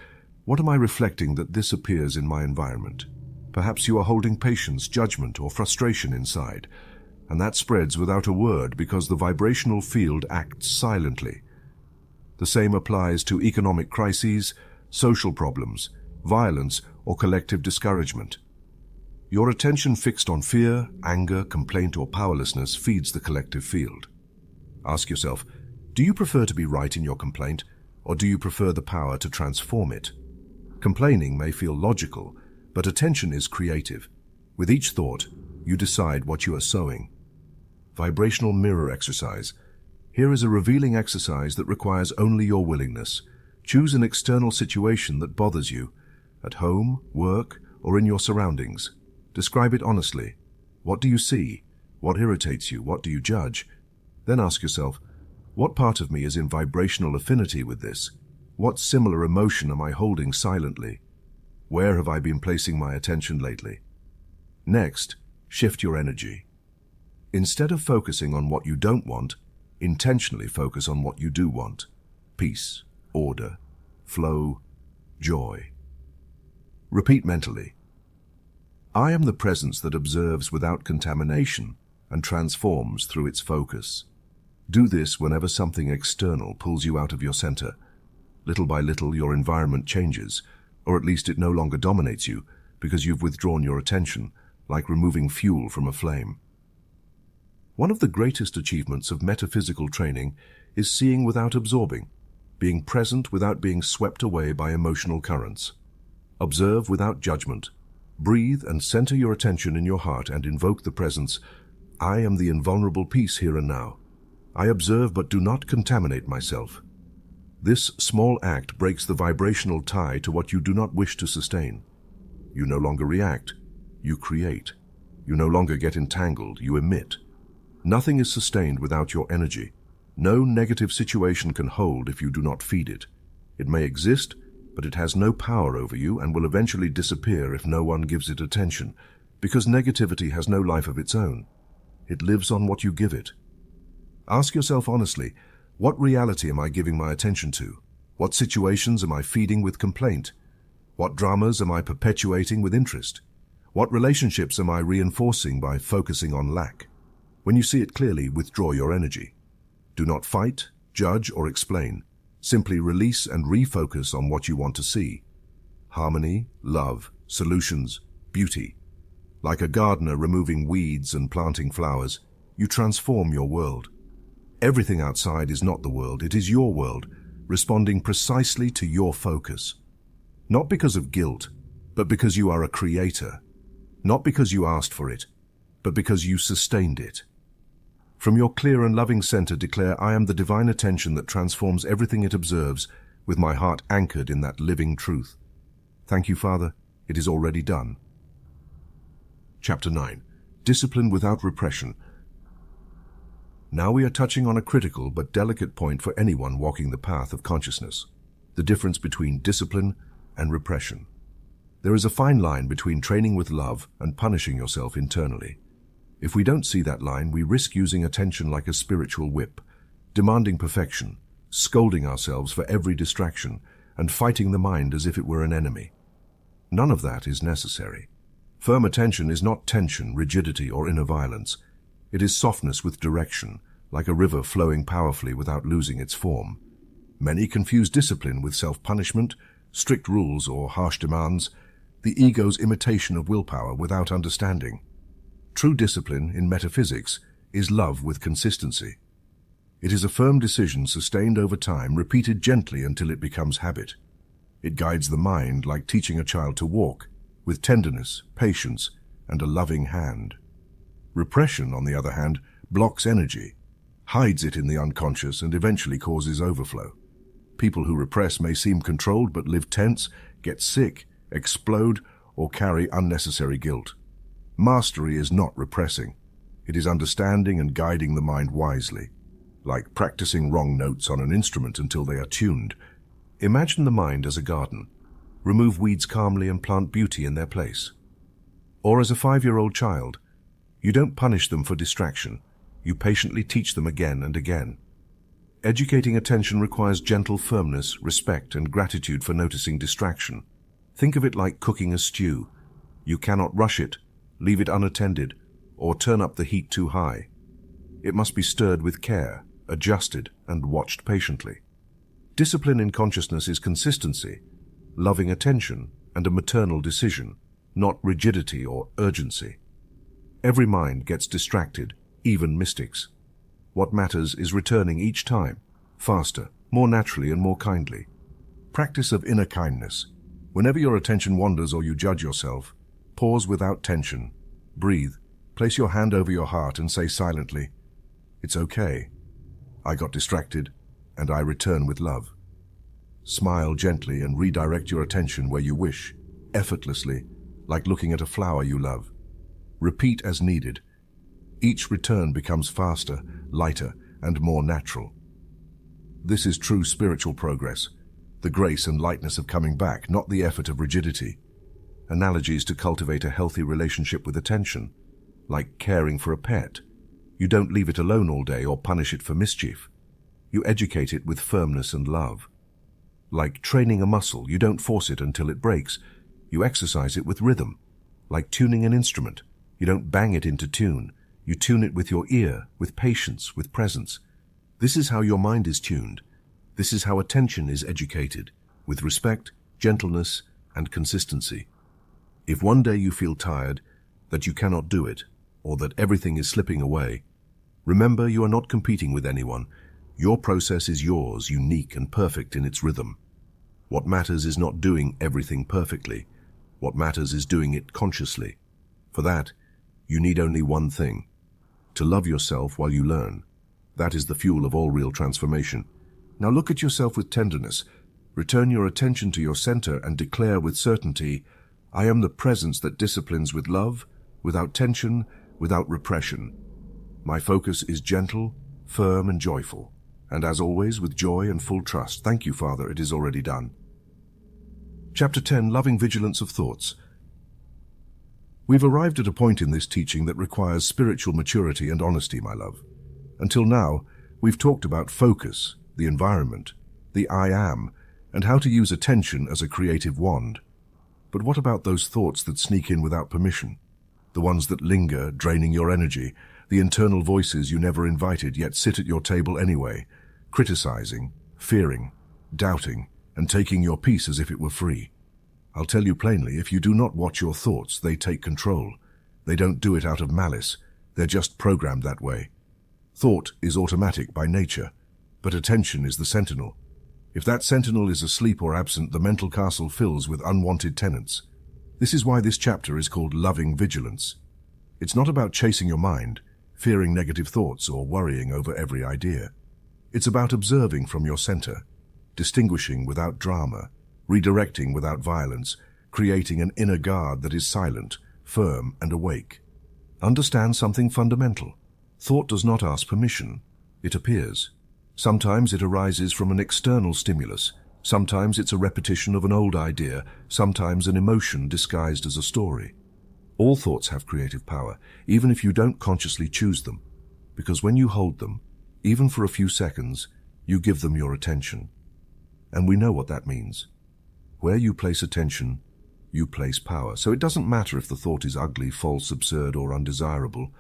what am I reflecting that this appears in my environment? Perhaps you are holding patience, judgment, or frustration inside, and that spreads without a word because the vibrational field acts silently. The same applies to economic crises, social problems, violence, or collective discouragement. Your attention fixed on fear, anger, complaint, or powerlessness feeds the collective field. Ask yourself, do you prefer to be right in your complaint, or do you prefer the power to transform it? Complaining may feel logical, but attention is creative. With each thought, you decide what you are sowing. Vibrational mirror exercise. Here is a revealing exercise that requires only your willingness. Choose an external situation that bothers you, at home, work, or in your surroundings. Describe it honestly. What do you see? What irritates you? What do you judge? Then ask yourself, what part of me is in vibrational affinity with this? What similar emotion am I holding silently? Where have I been placing my attention lately? Next, shift your energy. Instead of focusing on what you don't want, intentionally focus on what you do want. Peace, order, flow, joy. Repeat mentally. I am the presence that observes without contamination and transforms through its focus. Do this whenever something external pulls you out of your center. Little by little, your environment changes, or at least it no longer dominates you because you've withdrawn your attention, like removing fuel from a flame. One of the greatest achievements of metaphysical training is seeing without absorbing, being present without being swept away by emotional currents. Observe without judgment. Breathe and center your attention in your heart and invoke the presence, I am the invulnerable peace here and now. I observe but do not contaminate myself. This small act breaks the vibrational tie to what you do not wish to sustain. You no longer react, you create. You no longer get entangled, you emit. Nothing is sustained without your energy. No negative situation can hold if you do not feed it. It may exist, but it has no power over you and will eventually disappear if no one gives it attention, because negativity has no life of its own. It lives on what you give it. Ask yourself honestly, what reality am I giving my attention to? What situations am I feeding with complaint? What dramas am I perpetuating with interest? What relationships am I reinforcing by focusing on lack? When you see it clearly, withdraw your energy. Do not fight, judge, or explain. Simply release and refocus on what you want to see. Harmony, love, solutions, beauty. Like a gardener removing weeds and planting flowers, you transform your world. Everything outside is not the world, it is your world, responding precisely to your focus. Not because of guilt, but because you are a creator. Not because you asked for it, but because you sustained it. From your clear and loving center declare, I am the divine attention that transforms everything it observes, with my heart anchored in that living truth. Thank you, Father, it is already done. Chapter 9. Discipline without repression. Now we are touching on a critical but delicate point for anyone walking the path of consciousness, the difference between discipline and repression. There is a fine line between training with love and punishing yourself internally. If we don't see that line, we risk using attention like a spiritual whip, demanding perfection, scolding ourselves for every distraction, and fighting the mind as if it were an enemy. None of that is necessary. Firm attention is not tension, rigidity, or inner violence. It is softness with direction, like a river flowing powerfully without losing its form. Many confuse discipline with self-punishment, strict rules, or harsh demands, the ego's imitation of willpower without understanding. True discipline in metaphysics is love with consistency. It is a firm decision sustained over time, repeated gently until it becomes habit. It guides the mind like teaching a child to walk, with tenderness, patience, and a loving hand. Repression, on the other hand, blocks energy, hides it in the unconscious, and eventually causes overflow. People who repress may seem controlled but live tense, get sick, explode, or carry unnecessary guilt. Mastery is not repressing. It is understanding and guiding the mind wisely, like practicing wrong notes on an instrument until they are tuned. Imagine the mind as a garden. Remove weeds calmly and plant beauty in their place. Or as a 5-year-old child, you don't punish them for distraction. You patiently teach them again and again. Educating attention requires gentle firmness, respect, and gratitude for noticing distraction. Think of it like cooking a stew. You cannot rush it, leave it unattended, or turn up the heat too high. It must be stirred with care, adjusted, and watched patiently. Discipline in consciousness is consistency, loving attention, and a maternal decision, not rigidity or urgency. Every mind gets distracted, even mystics. What matters is returning each time, faster, more naturally and more kindly. Practice of inner kindness. Whenever your attention wanders or you judge yourself, pause without tension, breathe, place your hand over your heart and say silently, "It's okay. I got distracted, and I return with love." Smile gently and redirect your attention where you wish, effortlessly, like looking at a flower you love. Repeat as needed. Each return becomes faster, lighter, and more natural. This is true spiritual progress, the grace and lightness of coming back, not the effort of rigidity. Analogies to cultivate a healthy relationship with attention, like caring for a pet. You don't leave it alone all day or punish it for mischief. You educate it with firmness and love. Like training a muscle, you don't force it until it breaks. You exercise it with rhythm. Like tuning an instrument, you don't bang it into tune. You tune it with your ear, with patience, with presence. This is how your mind is tuned. This is how attention is educated, with respect, gentleness, and consistency. If one day you feel tired, that you cannot do it, or that everything is slipping away, remember you are not competing with anyone. Your process is yours, unique and perfect in its rhythm. What matters is not doing everything perfectly. What matters is doing it consciously. For that, you need only one thing: to love yourself while you learn. That is the fuel of all real transformation. Now look at yourself with tenderness. Return your attention to your center and declare with certainty, "I am the presence that disciplines with love, without tension, without repression. My focus is gentle, firm, and joyful. And as always, with joy and full trust. Thank you, Father, it is already done." Chapter 10, Loving Vigilance of Thoughts. We've arrived at a point in this teaching that requires spiritual maturity and honesty, my love. Until now, we've talked about focus, the environment, the I am, and how to use attention as a creative wand. But what about those thoughts that sneak in without permission? The ones that linger, draining your energy, the internal voices you never invited yet sit at your table anyway, criticizing, fearing, doubting, and taking your peace as if it were free. I'll tell you plainly, if you do not watch your thoughts, they take control. They don't do it out of malice. They're just programmed that way. Thought is automatic by nature, but attention is the sentinel. If that sentinel is asleep or absent, the mental castle fills with unwanted tenants. This is why this chapter is called Loving Vigilance. It's not about chasing your mind, fearing negative thoughts, or worrying over every idea. It's about observing from your center, distinguishing without drama, redirecting without violence, creating an inner guard that is silent, firm, and awake. Understand something fundamental. Thought does not ask permission. It appears. Sometimes it arises from an external stimulus. Sometimes it's a repetition of an old idea. Sometimes an emotion disguised as a story. All thoughts have creative power, even if you don't consciously choose them. Because when you hold them, even for a few seconds, you give them your attention. And we know what that means. Where you place attention, you place power. So it doesn't matter if the thought is ugly, false, absurd, or undesirable.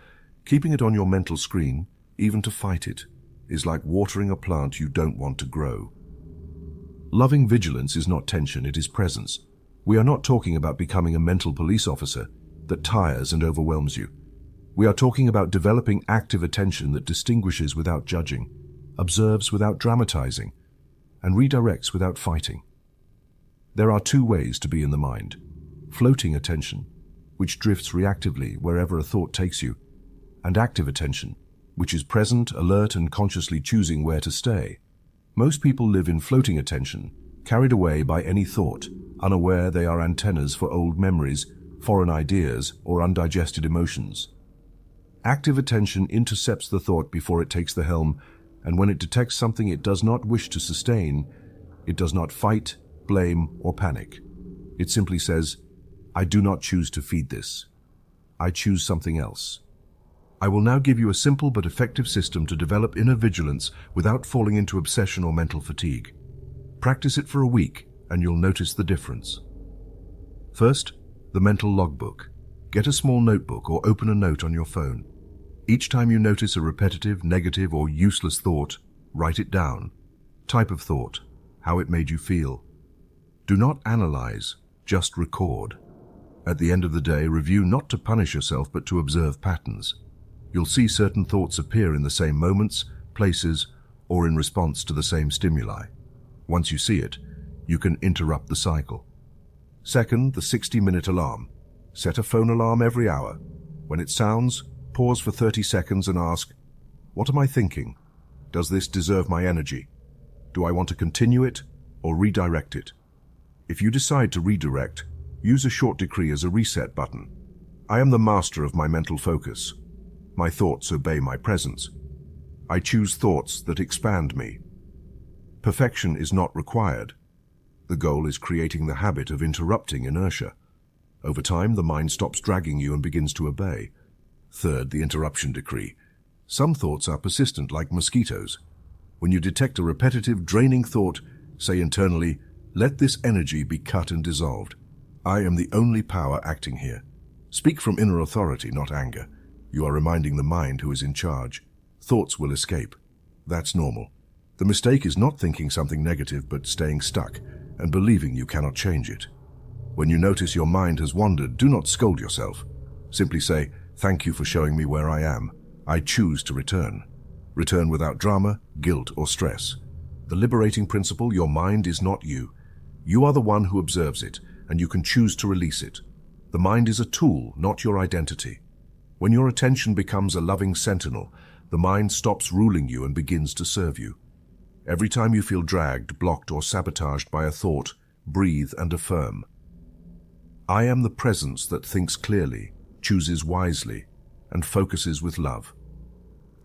Keeping it on your mental screen, even to fight it, is like watering a plant you don't want to grow. Loving vigilance is not tension, it is presence. We are not talking about becoming a mental police officer that tires and overwhelms you. We are talking about developing active attention that distinguishes without judging, observes without dramatizing, and redirects without fighting. There are two ways to be in the mind: floating attention, which drifts reactively wherever a thought takes you, and active attention, which is present, alert, and consciously choosing where to stay. Most people live in floating attention, carried away by any thought, unaware they are antennas for old memories, foreign ideas, or undigested emotions. Active attention intercepts the thought before it takes the helm, and when it detects something it does not wish to sustain, it does not fight, blame, or panic. It simply says, "I do not choose to feed this. I choose something else." I will now give you a simple but effective system to develop inner vigilance without falling into obsession or mental fatigue. Practice it for a week, and you'll notice the difference. First, The mental logbook. Get a small notebook or open a note on your phone. Each time you notice a repetitive, negative, or useless thought, write it down. Type of thought, how it made you feel. Do not analyze, just record. At the end of the day, review not to punish yourself but to observe patterns. You'll see certain thoughts appear in the same moments, places, or in response to the same stimuli. Once you see it, you can interrupt the cycle. Second, the 60-minute alarm. Set a phone alarm every hour. When it sounds, pause for 30 seconds and ask, what am I thinking? Does this deserve my energy? Do I want to continue it or redirect it? If you decide to redirect, use a short decree as a reset button. I am the master of my mental focus. My thoughts obey my presence. I choose thoughts that expand me. Perfection is not required. The goal is creating the habit of interrupting inertia. Over time, the mind stops dragging you and begins to obey. Third, the interruption decree. Some thoughts are persistent like mosquitoes. When you detect a repetitive, draining thought, say internally, let this energy be cut and dissolved. I am the only power acting here. Speak from inner authority, not anger. You are reminding the mind who is in charge. Thoughts will escape. That's normal. The mistake is not thinking something negative but staying stuck and believing you cannot change it. When you notice your mind has wandered, do not scold yourself. Simply say, thank you for showing me where I am. I choose to return. Return without drama, guilt, or stress. The liberating principle, your mind is not you. You are the one who observes it, and you can choose to release it. The mind is a tool, not your identity. When your attention becomes a loving sentinel, the mind stops ruling you and begins to serve you. Every time you feel dragged, blocked, or sabotaged by a thought, breathe and affirm. I am the presence that thinks clearly, chooses wisely, and focuses with love.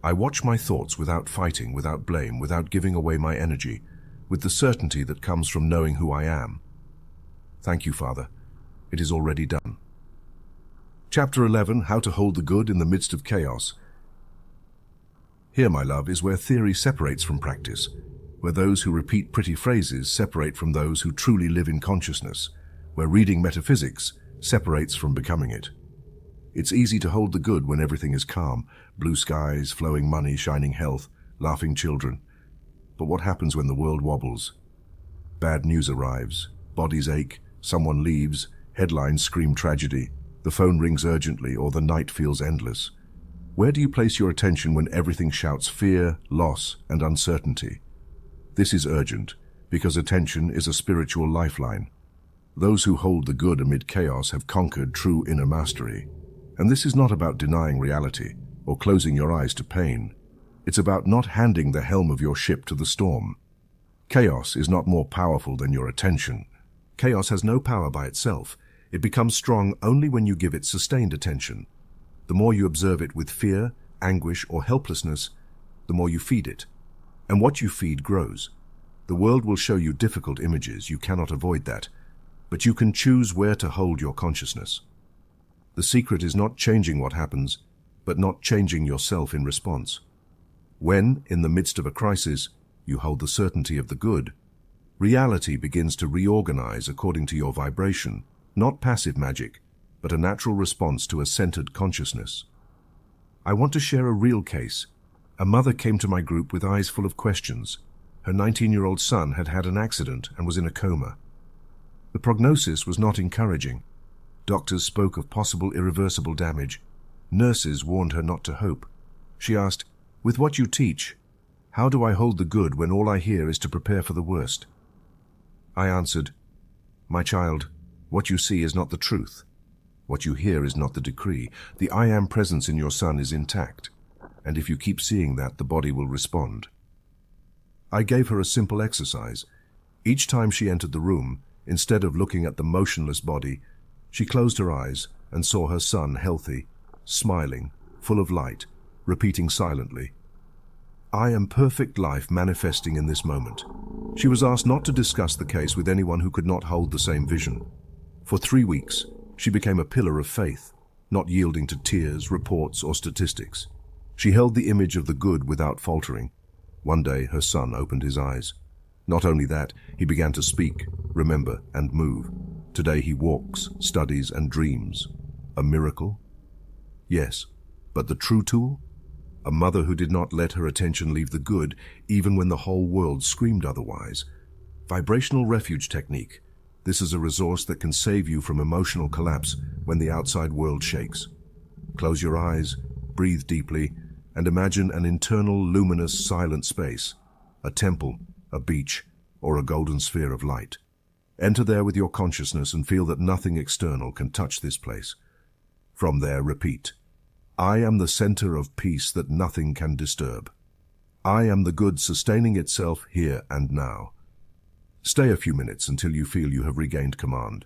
I watch my thoughts without fighting, without blame, without giving away my energy, with the certainty that comes from knowing who I am. Thank you, Father. It is already done. Chapter 11, How to Hold the Good in the Midst of Chaos. Here, my love, is where theory separates from practice, where those who repeat pretty phrases separate from those who truly live in consciousness, where reading metaphysics separates from becoming it. It's easy to hold the good when everything is calm, blue skies, flowing money, shining health, laughing children. But what happens when the world wobbles? Bad news arrives, bodies ache, someone leaves, headlines scream tragedy, the phone rings urgently, or the night feels endless. Where do you place your attention when everything shouts fear, loss, and uncertainty? This is urgent, because attention is a spiritual lifeline. Those who hold the good amid chaos have conquered true inner mastery. And this is not about denying reality or closing your eyes to pain. It's about not handing the helm of your ship to the storm. Chaos is not more powerful than your attention. Chaos has no power by itself. It becomes strong only when you give it sustained attention. The more you observe it with fear, anguish, or helplessness, the more you feed it. And what you feed grows. The world will show you difficult images, you cannot avoid that. But you can choose where to hold your consciousness. The secret is not changing what happens, but not changing yourself in response. When, in the midst of a crisis, you hold the certainty of the good, reality begins to reorganize according to your vibration, not passive magic, but a natural response to a centered consciousness. I want to share a real case. A mother came to my group with eyes full of questions. Her 19-year-old son had had an accident and was in a coma. The prognosis was not encouraging. Doctors spoke of possible irreversible damage. Nurses warned her not to hope. She asked, "With what you teach, how do I hold the good when all I hear is to prepare for the worst?" I answered, "My child, what you see is not the truth. What you hear is not the decree. The I Am presence in your son is intact, and if you keep seeing that, the body will respond." I gave her a simple exercise. Each time she entered the room, instead of looking at the motionless body, she closed her eyes and saw her son healthy, smiling, full of light, repeating silently, "I am perfect life manifesting in this moment." She was asked not to discuss the case with anyone who could not hold the same vision. For 3 weeks, she became a pillar of faith, not yielding to tears, reports, or statistics. She held the image of the good without faltering. One day, her son opened his eyes. Not only that, he began to speak, remember, and move. Today he walks, studies, and dreams. A miracle? Yes, but the true tool? A mother who did not let her attention leave the good, even when the whole world screamed otherwise. Vibrational refuge technique. This is a resource that can save you from emotional collapse when the outside world shakes. Close your eyes, breathe deeply, and imagine an internal, luminous, silent space. A temple, a beach, or a golden sphere of light. Enter there with your consciousness and feel that nothing external can touch this place. From there, repeat. I am the center of peace that nothing can disturb. I am the good sustaining itself here and now. Stay a few minutes until you feel you have regained command.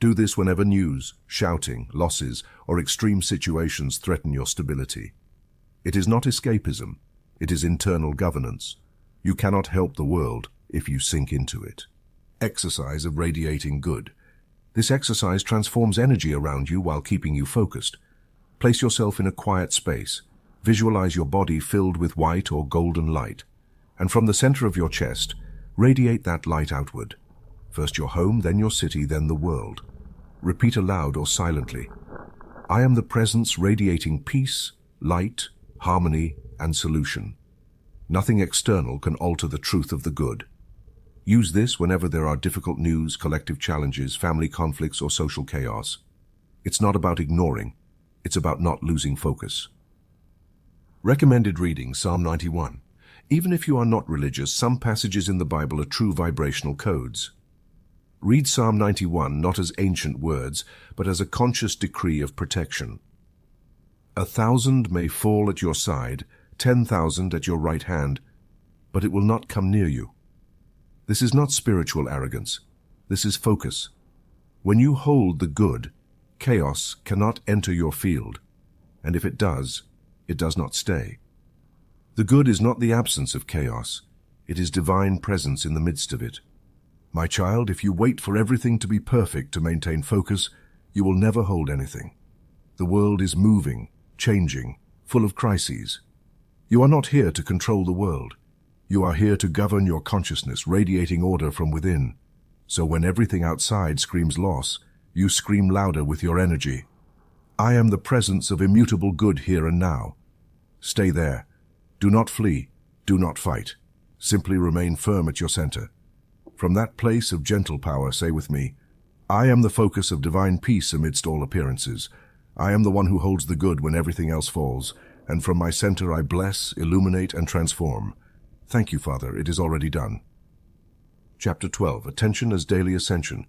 Do this whenever news, shouting, losses, or extreme situations threaten your stability. It is not escapism, it is internal governance. You cannot help the world if you sink into it. Exercise of radiating good. This exercise transforms energy around you while keeping you focused. Place yourself in a quiet space. Visualize your body filled with white or golden light. And from the center of your chest, radiate that light outward. First your home, then your city, then the world. Repeat aloud or silently. I am the presence radiating peace, light, harmony, and solution. Nothing external can alter the truth of the good. Use this whenever there are difficult news, collective challenges, family conflicts, or social chaos. It's not about ignoring, it's about not losing focus. Recommended reading, Psalm 91. Even if you are not religious, some passages in the Bible are true vibrational codes. Read Psalm 91 not as ancient words, but as a conscious decree of protection. 1,000 may fall at your side, 10,000 at your right hand, but it will not come near you. This is not spiritual arrogance. This is focus. When you hold the good, chaos cannot enter your field, and if it does not stay. The good is not the absence of chaos. It is divine presence in the midst of it. My child, if you wait for everything to be perfect to maintain focus, you will never hold anything. The world is moving, changing, full of crises. You are not here to control the world. You are here to govern your consciousness, radiating order from within. So when everything outside screams loss, you scream louder with your energy. I am the presence of immutable good here and now. Stay there. Do not flee. Do not fight. Simply remain firm at your center. From that place of gentle power, say with me, I am the focus of divine peace amidst all appearances. I am the one who holds the good when everything else falls, and from my center I bless, illuminate, and transform. Thank you, Father, it is already done. Chapter 12, Attention as Daily Ascension.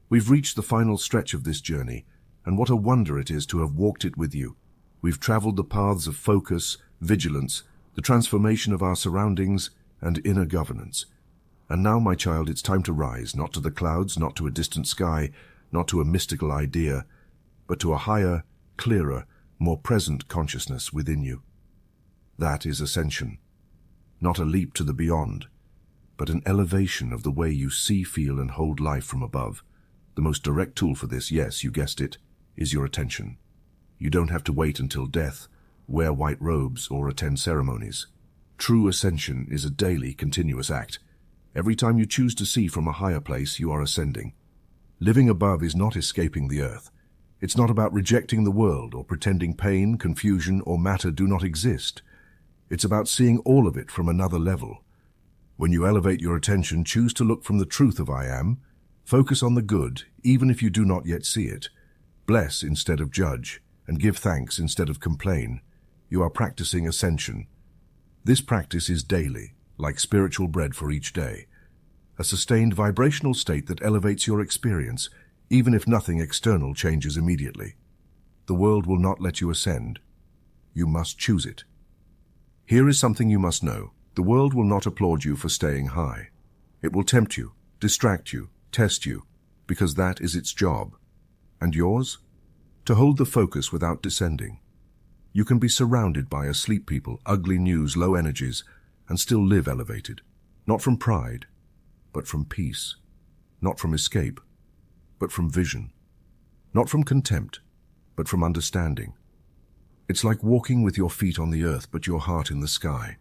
We've reached the final stretch of this journey, and what a wonder it is to have walked it with you. We've traveled the paths of focus, vigilance, the transformation of our surroundings, and inner governance. And now, my child, it's time to rise, not to the clouds, not to a distant sky, not to a mystical idea, but to a higher, clearer, more present consciousness within you. That is ascension. Not a leap to the beyond, but an elevation of the way you see, feel, and hold life from above. The most direct tool for this, yes, you guessed it, is your attention. You don't have to wait until death, wear white robes, or attend ceremonies. True ascension is a daily, continuous act. Every time you choose to see from a higher place, you are ascending. Living above is not escaping the earth. It's not about rejecting the world or pretending pain, confusion, or matter do not exist. It's about seeing all of it from another level. When you elevate your attention, choose to look from the truth of I am. Focus on the good, even if you do not yet see it. Bless instead of judge, and give thanks instead of complain. You are practicing ascension. This practice is daily, like spiritual bread for each day. A sustained vibrational state that elevates your experience, even if nothing external changes immediately. The world will not let you ascend. You must choose it. Here is something you must know. The world will not applaud you for staying high. It will tempt you, distract you, test you, because that is its job. And yours? To hold the focus without descending. You can be surrounded by asleep people, ugly news, low energies, and still live elevated. Not from pride, but from peace. Not from escape, but from vision. Not from contempt, but from understanding. It's like walking with your feet on the earth, but your heart in the sky.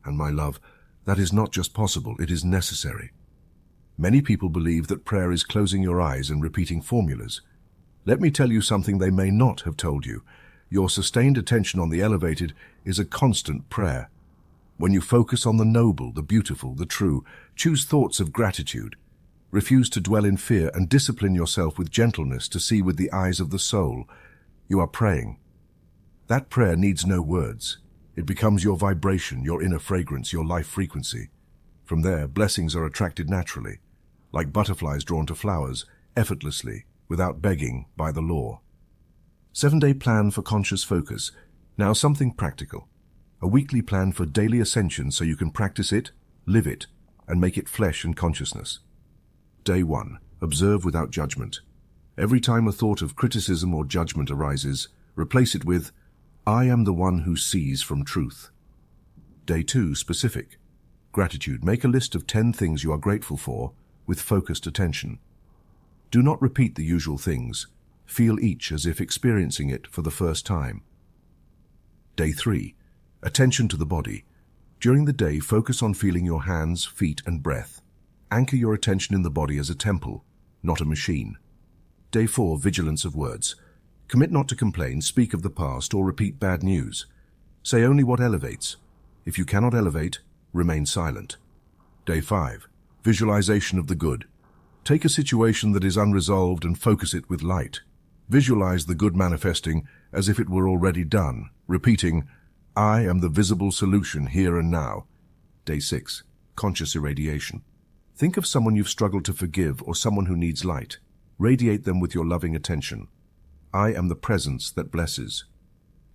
And my love, that is not just possible, it is necessary. Many people believe that prayer is closing your eyes and repeating formulas. Let me tell you something they may not have told you. Your sustained attention on the elevated is a constant prayer. When you focus on the noble, the beautiful, the true, choose thoughts of gratitude, refuse to dwell in fear, and discipline yourself with gentleness to see with the eyes of the soul, you are praying. That prayer needs no words. It becomes your vibration, your inner fragrance, your life frequency. From there, blessings are attracted naturally, like butterflies drawn to flowers, effortlessly, without begging, by the law. 7-day plan for conscious focus. Now something practical. A weekly plan for daily ascension so you can practice it, live it, and make it flesh and consciousness. Day 1. Observe without judgment. Every time a thought of criticism or judgment arises, replace it with, I am the one who sees from truth. Day 2. Specific. Gratitude. Make a list of 10 things you are grateful for with focused attention. Do not repeat the usual things. Feel each as if experiencing it for the first time. Day 3. Attention to the body. During the day, focus on feeling your hands, feet, and breath. Anchor your attention in the body as a temple, not a machine. Day 4. Vigilance of words. Commit not to complain, speak of the past, or repeat bad news. Say only what elevates. If you cannot elevate, remain silent. Day 5. Visualization of the good. Take a situation that is unresolved and focus it with light. Visualize the good manifesting as if it were already done, repeating, I am the visible solution here and now. Day 6. Conscious irradiation. Think of someone you've struggled to forgive or someone who needs light. Radiate them with your loving attention. I am the presence that blesses.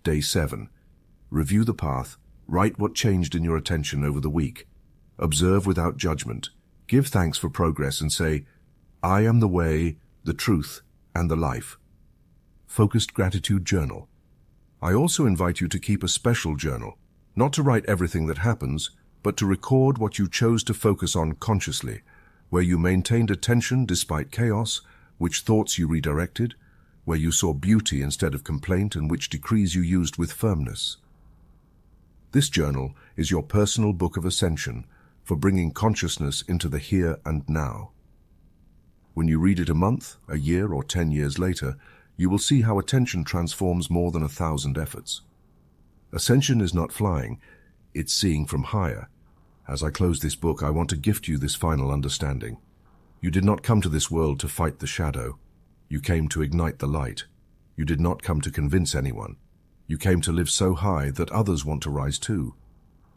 Day 7. Review the path. Write what changed in your attention over the week. Observe without judgment. Give thanks for progress and say, I am the way, the truth, and the life. Focused gratitude journal. I also invite you to keep a special journal, not to write everything that happens, but to record what you chose to focus on consciously, where you maintained attention despite chaos, which thoughts you redirected, where you saw beauty instead of complaint, and which decrees you used with firmness. This journal is your personal book of ascension for bringing consciousness into the here and now. When you read it a month, a year, or 10 years later, you will see how attention transforms more than 1,000 efforts. Ascension is not flying, it's seeing from higher. As I close this book, I want to gift you this final understanding. You did not come to this world to fight the shadow. You came to ignite the light. You did not come to convince anyone. You came to live so high that others want to rise too.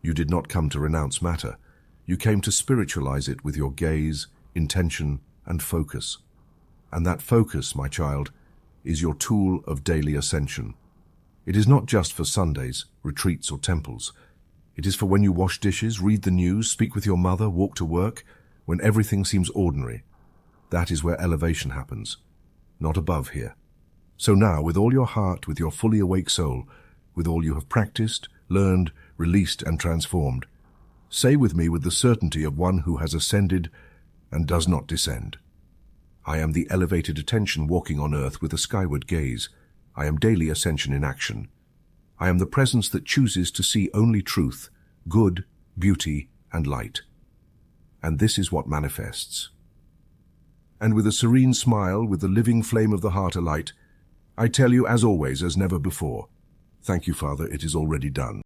You did not come to renounce matter. You came to spiritualize it with your gaze, intention, and focus. And that focus, my child, is your tool of daily ascension. It is not just for Sundays, retreats, or temples. It is for when you wash dishes, read the news, speak with your mother, walk to work, when everything seems ordinary. That is where elevation happens, not above here. So now, with all your heart, with your fully awake soul, with all you have practiced, learned, released, and transformed, say with me with the certainty of one who has ascended and does not descend. I am the elevated attention walking on earth with a skyward gaze. I am daily ascension in action. I am the presence that chooses to see only truth, good, beauty, and light. And this is what manifests. And with a serene smile, with the living flame of the heart alight, I tell you, as always, as never before, thank you, Father, it is already done.